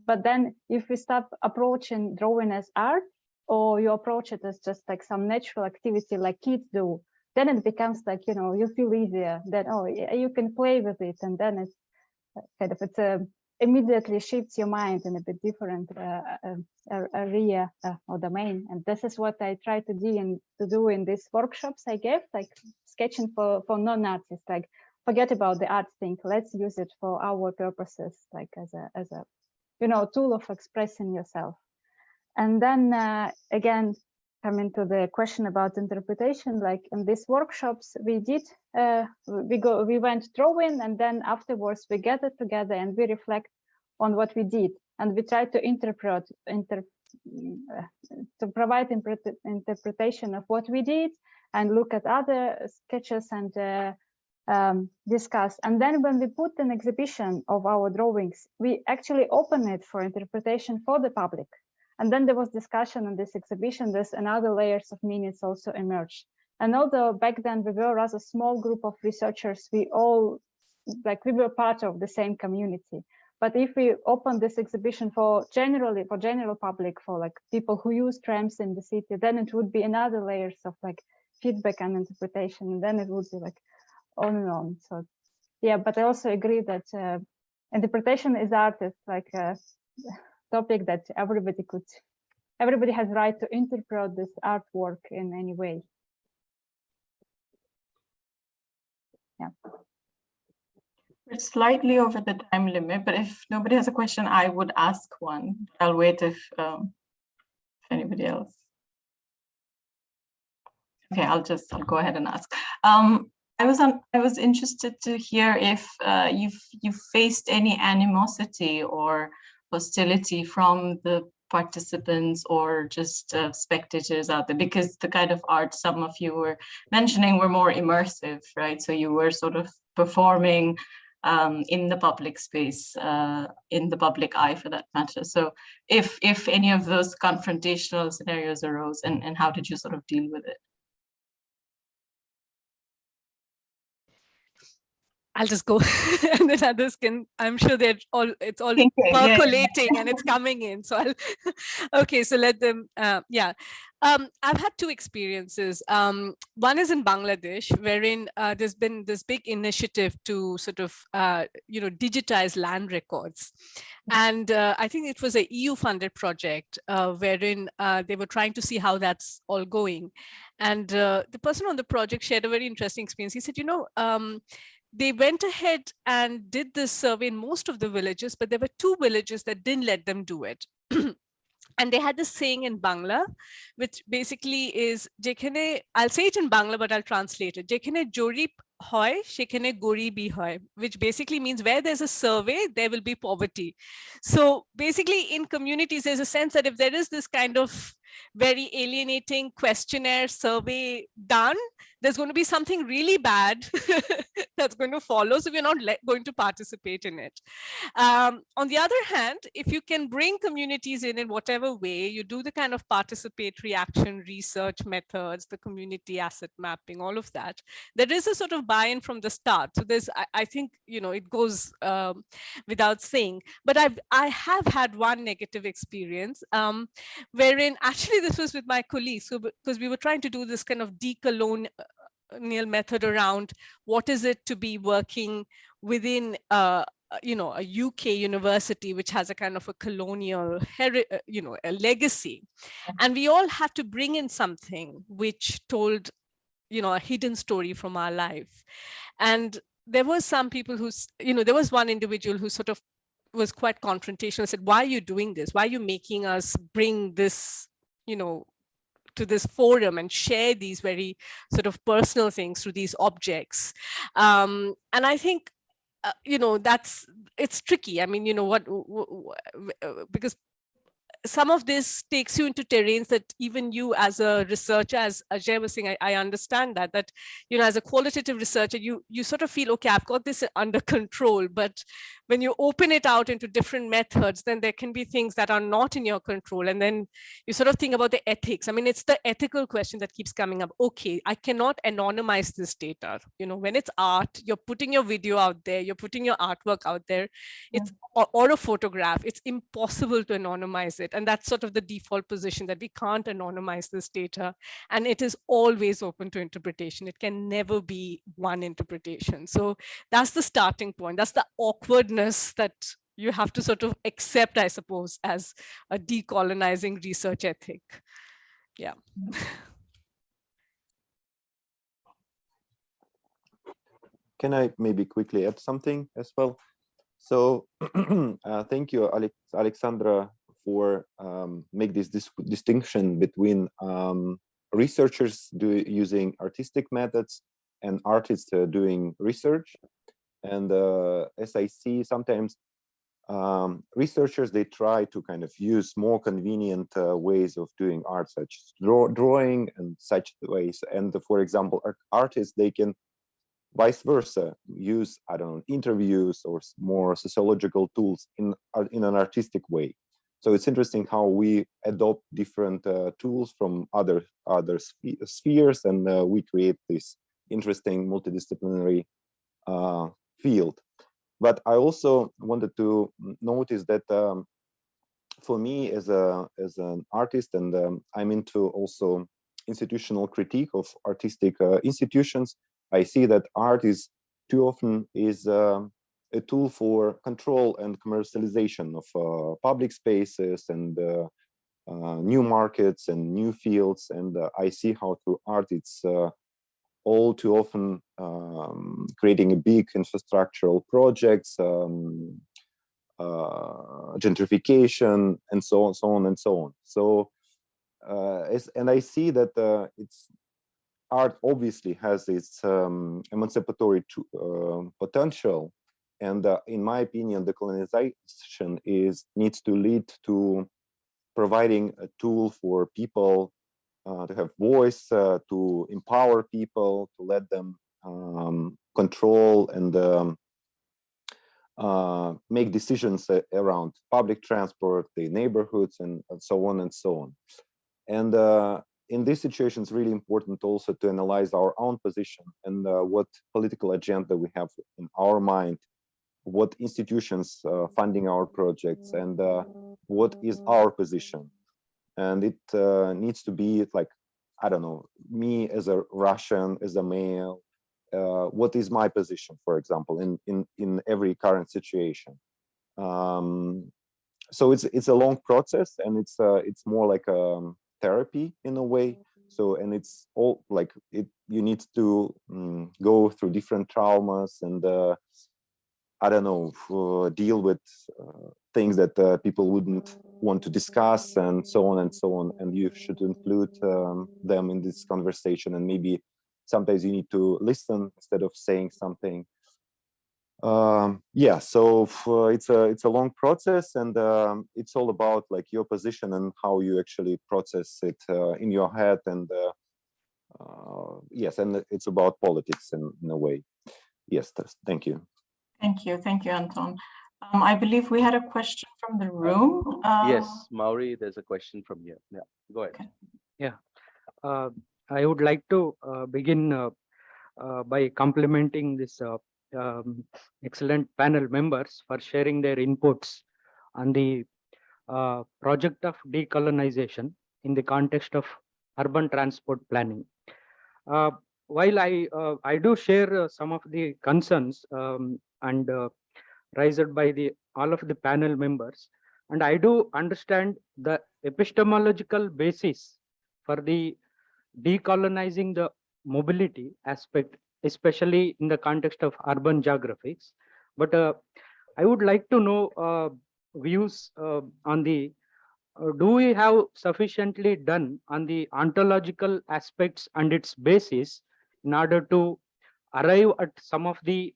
But then if we stop approaching drawing as art, or you approach it as just some natural activity like kids do, then it becomes you feel easier, that, oh, you can play with it. And then it's immediately shifts your mind in a bit different area or domain. And this is what I try to do in these workshops I gave, sketching for non-artists, forget about the art thing. Let's use it for our purposes, as a tool of expressing yourself. And then again, coming to the question about interpretation, in these workshops we did, we went drawing, and then afterwards we gathered together and we reflect on what we did, and we try to provide interpretation of what we did, and look at other sketches and discuss. And then when we put an exhibition of our drawings, we actually open it for interpretation for the public. And then there was discussion on this exhibition. There's another layers of meanings also emerged. And although back then we were a rather small group of researchers, we all, we were part of the same community. But if we open this exhibition for general public, for people who use trams in the city, then it would be another layers of feedback and interpretation. And then it would be on and on. So yeah, but I also agree that interpretation is art. It's a topic that everybody has right to interpret this artwork in any way. Yeah. We're slightly over the time limit, but if nobody has a question, I would ask one. I'll wait if anybody else. Okay, I'll go ahead and ask. I was interested to hear if you've faced any animosity or hostility from the participants or just spectators out there, because the kind of art some of you were mentioning were more immersive, right? So you were sort of performing in the public space, in the public eye for that matter. So if any of those confrontational scenarios arose, and how did you sort of deal with it? I'll just go and then others can, I'm sure it's all Thinking, yeah. percolating and it's coming in. So I'll, okay, so let them, yeah. I've had two experiences. One is in Bangladesh, wherein there's been this big initiative to sort of, digitize land records. And I think it was a EU funded project wherein they were trying to see how that's all going. And the person on the project shared a very interesting experience. He said, they went ahead and did this survey in most of the villages, but there were 2 villages that didn't let them do it. And they had this saying in Bangla, which basically is, I'll say it in Bangla, but I'll translate it. Jekhane jorib hoy, shekhane goribi hoy, which basically means where there's a survey, there will be poverty. So basically in communities, there's a sense that if there is this kind of very alienating questionnaire survey done, there's going to be something really bad that's going to follow. So we're not going to participate in it. On the other hand, if you can bring communities in whatever way, you do the kind of participatory action research methods, the community asset mapping, all of that, there is a sort of buy-in from the start. So there's, I think, it goes without saying, but I have had one negative experience wherein actually this was with my colleagues, because we were trying to do this kind of decolonial method around what is it to be working within a UK university, which has a kind of a colonial, a legacy. And we all had to bring in something which told, a hidden story from our life. And there were some people there was one individual who sort of was quite confrontational, said, why are you doing this? Why are you making us bring this, to this forum and share these very sort of personal things through these objects? And I think, it's tricky. I mean, because some of this takes you into terrains that even you as a researcher, as Ajay was saying, I understand that, as a qualitative researcher, you sort of feel, okay, I've got this under control. But when you open it out into different methods, then there can be things that are not in your control. And then you sort of think about the ethics. I mean, it's the ethical question that keeps coming up. Okay, I cannot anonymize this data. When it's art, you're putting your video out there, you're putting your artwork out there, it's or a photograph, it's impossible to anonymize it. And that's sort of the default position, that we can't anonymize this data. And it is always open to interpretation. It can never be one interpretation. So that's the starting point. That's the awkwardness that you have to sort of accept, I suppose, as a decolonizing research ethic. Yeah. Can I maybe quickly add something as well? So thank you, Alexandra, for make this distinction between researchers using artistic methods and artists doing research. And as I see, sometimes researchers, they try to kind of use more convenient ways of doing art, such as drawing and such ways. And for example, artists, they can vice versa use, I don't know, interviews or more sociological tools in an artistic way. So it's interesting how we adopt different tools from other spheres, and we create this interesting multidisciplinary field. But I also wanted to notice that for me as an artist, and I'm into also institutional critique of artistic institutions, I see that art is too often is a tool for control and commercialization of public spaces and new markets and new fields. And I see how through art it's all too often creating a big infrastructural projects, gentrification, and so on, so on, and so on. So, and I see that art obviously has its emancipatory potential, and in my opinion, decolonization needs to lead to providing a tool for people to have voice, to empower people, to let them control and make decisions around public transport, the neighborhoods, and so on and so on. And in this situation, it's really important also to analyze our own position and what political agenda we have in our mind, what institutions funding our projects, and what is our position. And it needs to be like, I don't know, me as a Russian, as a male, what is my position, for example, in every current situation. So it's a long process, and it's more like a therapy in a way. So, and it's all like you need to go through different traumas and I don't know, deal with things that people wouldn't want to discuss, and so on and so on. And you should include them in this conversation. And maybe sometimes you need to listen instead of saying something. Yeah, so it's a long process, and it's all about like your position and how you actually process it in your head. And yes, and it's about politics in a way. Yes, thank you. Thank you, Anton. I believe we had a question from the room. Yes, Mauri, there's a question from you. Yeah, go ahead. Okay. Yeah, I would like to begin by complimenting this excellent panel members for sharing their inputs on the project of decolonization in the context of urban transport planning. While I do share some of the concerns and raised by all of the panel members, and I do understand the epistemological basis for the decolonizing the mobility aspect, especially in the context of urban geographics. But I would like to know views on the do we have sufficiently done on the ontological aspects and its basis in order to arrive at some of the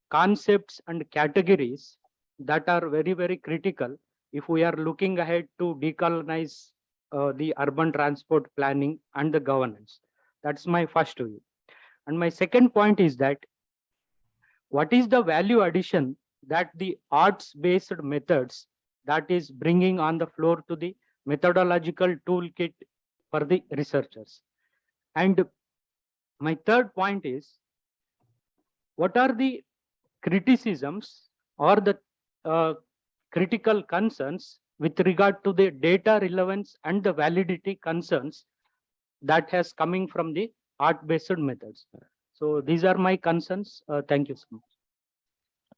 concepts and categories that are very, very critical if we are looking ahead to decolonize the urban transport planning and the governance. That's my first view. And my second point is that what is the value addition that the arts-based methods that is bringing on the floor to the methodological toolkit for the researchers? And my third point is, what are the criticisms or the critical concerns with regard to the data relevance and the validity concerns that has coming from the art-based methods? So these are my concerns. Thank you so much.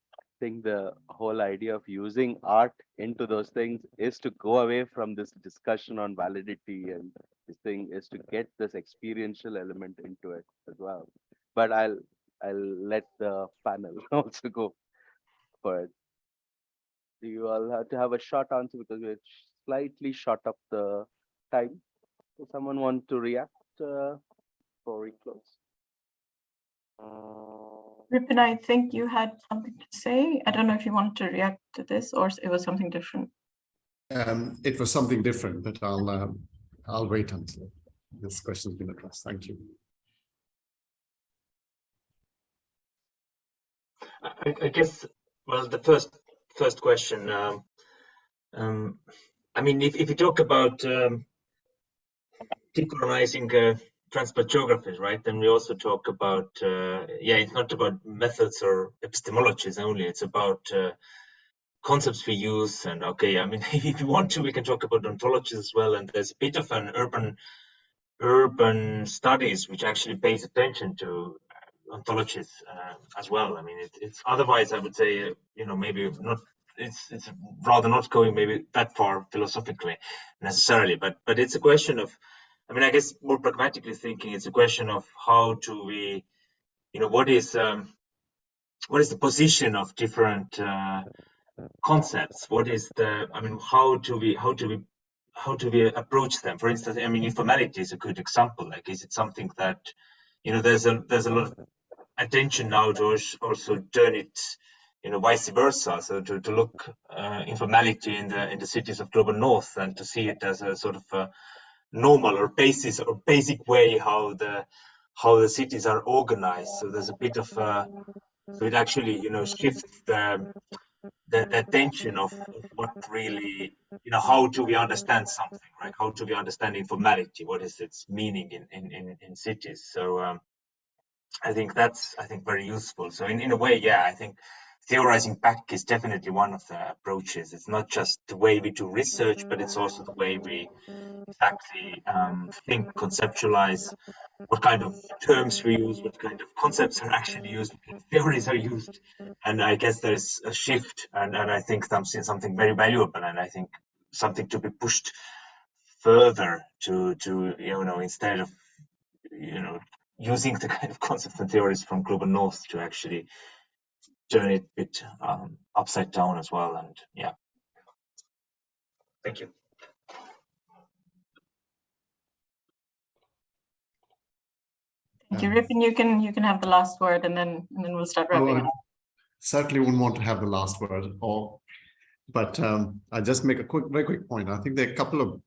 I think the whole idea of using art into those things is to go away from this discussion on validity, and this thing is to get this experiential element into it as well. But I'll let the panel also go for it. Do you all have to have a short answer because we're slightly short of the time? Does someone want to react before we close? Ripin, I think you had something to say. I don't know if you wanted to react to this or it was something different. It was something different, but I'll wait until this question has been addressed. Thank you. I guess, well, the first question. I mean, if you talk about decolonizing transport geographies, right? Then we also talk about, yeah, it's not about methods or epistemologies only. It's about concepts we use. And okay, I mean, if you want to, we can talk about ontologies as well. And there's a bit of an urban studies which actually pays attention to ontologies as well. I mean, it's otherwise I would say, you know, maybe not. It's rather not going maybe that far philosophically necessarily, but it's a question of, I mean, I guess more pragmatically thinking, it's a question of how do we, you know, what is the position of different concepts? What is the, I mean, how do we approach them? For instance, I mean, informality is a good example. Like, is it something that, you know, there's a lot of attention now to also turn it, you know, vice versa. So to look informality in the cities of global north and to see it as a sort of normal or basic way how the cities are organized. So there's a bit of so it actually, you know, shifts the the tension of what really, how do we understand something, right? How do we understand informality? What is its meaning in cities? So I think that's very useful. So in a way, yeah, I think theorizing back is definitely one of the approaches. It's not just the way we do research, but it's also the way we exactly think, conceptualize, what kind of terms we use, what kind of concepts are actually used, what kind of theories are used. And I guess there's a shift, and I think something very valuable, and I think something to be pushed further to instead of using the kind of concepts and theories from global north to actually turn it a bit upside down as well. And yeah, thank you. Thank you, Ripon. You can have the last word, and then we'll start wrapping up. Certainly wouldn't want to have the last word, but I'll just make a very quick point. I think there are a couple of,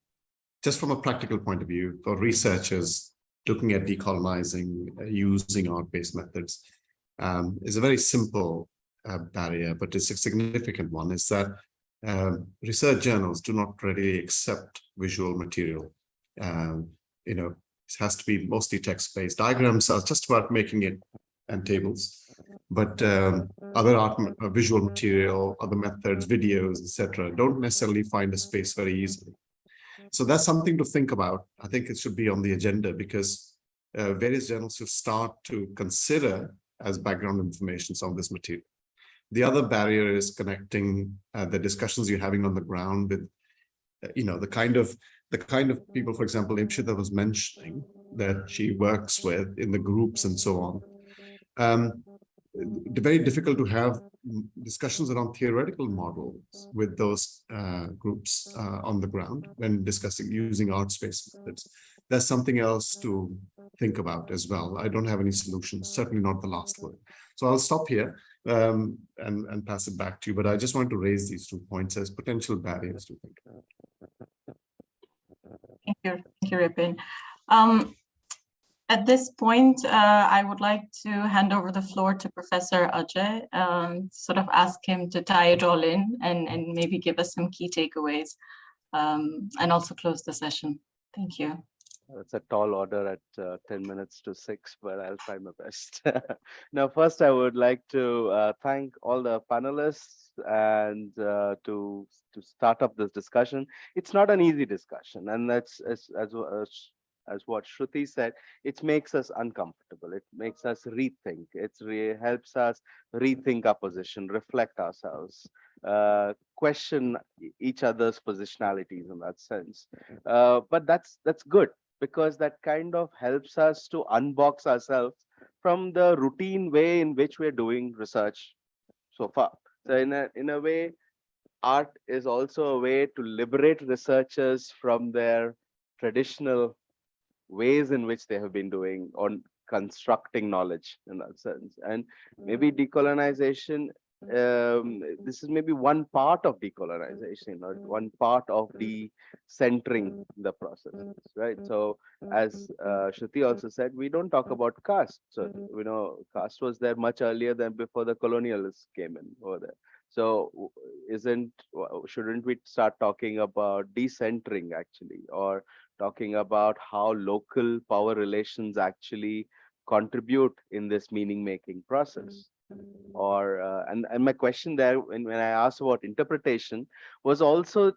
just from a practical point of view, for researchers looking at decolonizing using art-based methods, is a very simple barrier, but it's a significant one, is that research journals do not readily accept visual material. It has to be mostly text-based. Diagrams are just about making it, and tables, but other visual material, other methods, videos, etc., don't necessarily find a space very easily. So that's something to think about. I think it should be on the agenda, because various journals should start to consider as background information some of this material. The other barrier is connecting the discussions you're having on the ground with, the kind of people, for example, Imshita was mentioning that she works with in the groups and so on. Very difficult to have discussions around theoretical models with those groups on the ground when discussing using art space methods. That's something else to think about as well. I don't have any solutions, certainly not the last word. So I'll stop here and pass it back to you. But I just want to raise these 2 points as potential barriers to think about. Thank you, Ripon. At this point, I would like to hand over the floor to Professor Ajay, sort of ask him to tie it all in and maybe give us some key takeaways, and also close the session. Thank you. It's a tall order at 10 minutes to 6, but I'll try my best. Now, first, I would like to thank all the panelists and to start up this discussion. It's not an easy discussion, and that's as what Shruti said, it makes us uncomfortable. It makes us rethink. It really helps us rethink our position, reflect ourselves, question each other's positionalities in that sense. But that's good, because that kind of helps us to unbox ourselves from the routine way in which we're doing research so far. So in a way, art is also a way to liberate researchers from their traditional ways in which they have been doing on constructing knowledge in that sense. And maybe decolonization, this is maybe one part of decolonization, or one part of decentering the process, right? So as Shruti also said, we don't talk about caste. So caste was there much earlier than before the colonialists came in over there. So shouldn't we start talking about decentering actually, or talking about how local power relations actually contribute in this meaning making process? Or and my question there when I asked about interpretation was also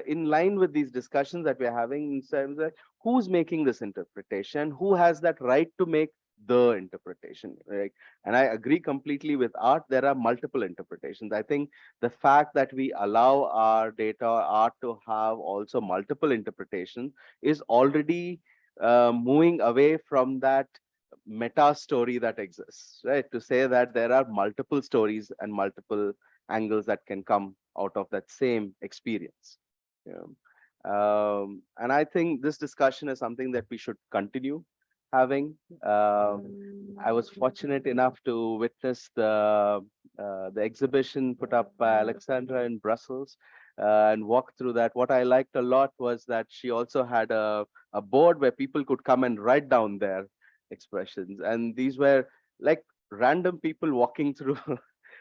in line with these discussions that we're having in terms of who's making this interpretation, who has that right to make the interpretation, right? And I agree completely with art. There are multiple interpretations. I think the fact that we allow our data or art to have also multiple interpretations is already moving away from that meta story that exists, right? To say that there are multiple stories and multiple angles that can come out of that same experience. And I think this discussion is something that we should continue having. I was fortunate enough to witness the exhibition put up by Alexandra in Brussels and walk through that. What I liked a lot was that she also had a board where people could come and write down their expressions, and these were like random people walking through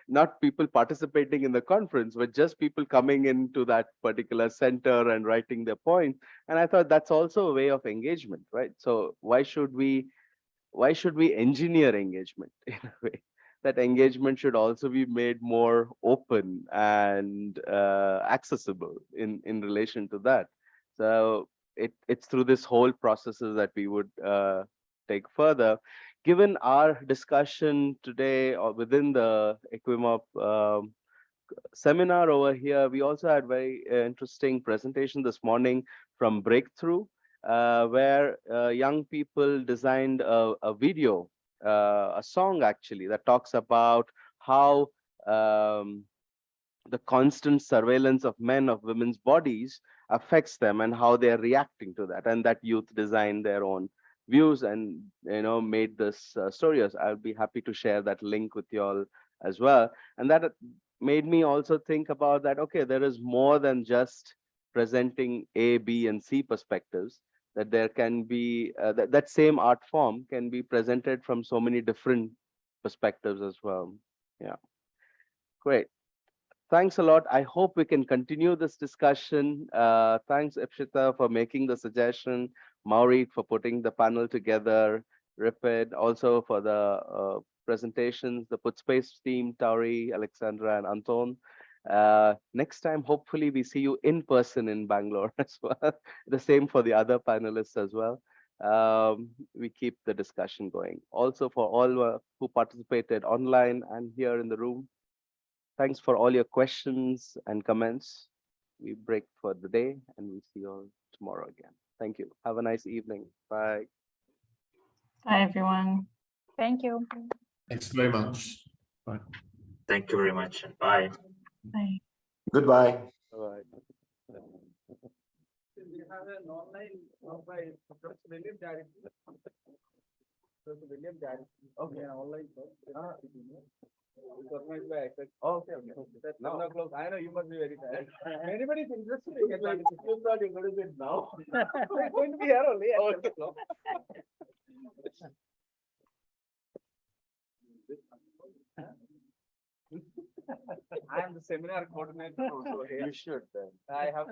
not people participating in the conference, but just people coming into that particular center and writing their point. And I thought that's also a way of engagement, right? So why should we engineer engagement in a way? That engagement should also be made more open and accessible in relation to that. So it's through this whole processes that we would take further. Given our discussion today or within the EQUIMOB seminar over here, we also had very interesting presentation this morning from Breakthrough, where young people designed a video, a song actually, that talks about how the constant surveillance of men of women's bodies affects them and how they're reacting to that. And that youth designed their own views and made this story. I'll be happy to share that link with you all as well. And that made me also think about that, okay, there is more than just presenting A, B, and C perspectives, that there can be, that same art form can be presented from so many different perspectives as well. Yeah, great. Thanks a lot. I hope we can continue this discussion. Thanks, Ipshita, for making the suggestion, Mauri for putting the panel together, Ripid also for the presentations, the Putspace team, Tauri, Alexandra, and Anton. Next time, hopefully we see you in person in Bangalore as well. The same for the other panelists as well. We keep the discussion going. Also for all who participated online and here in the room, thanks for all your questions and comments. We break for the day and we see you all tomorrow again. Thank you. Have a nice evening. Bye. Bye, everyone. Thank you. Thanks very much. Bye. Thank you very much, and bye. Bye. Goodbye. Bye. We have an online by William Jarrett. William Jarrett. Okay, online. Organized by ISEC. Oh, okay. That's 7 o'clock. I know you must be very tired. Anybody's interested in it. Like, if you thought you're going to do it now. We're going to be here only at 7 o'clock. I am the seminar coordinator also here. You should then. I have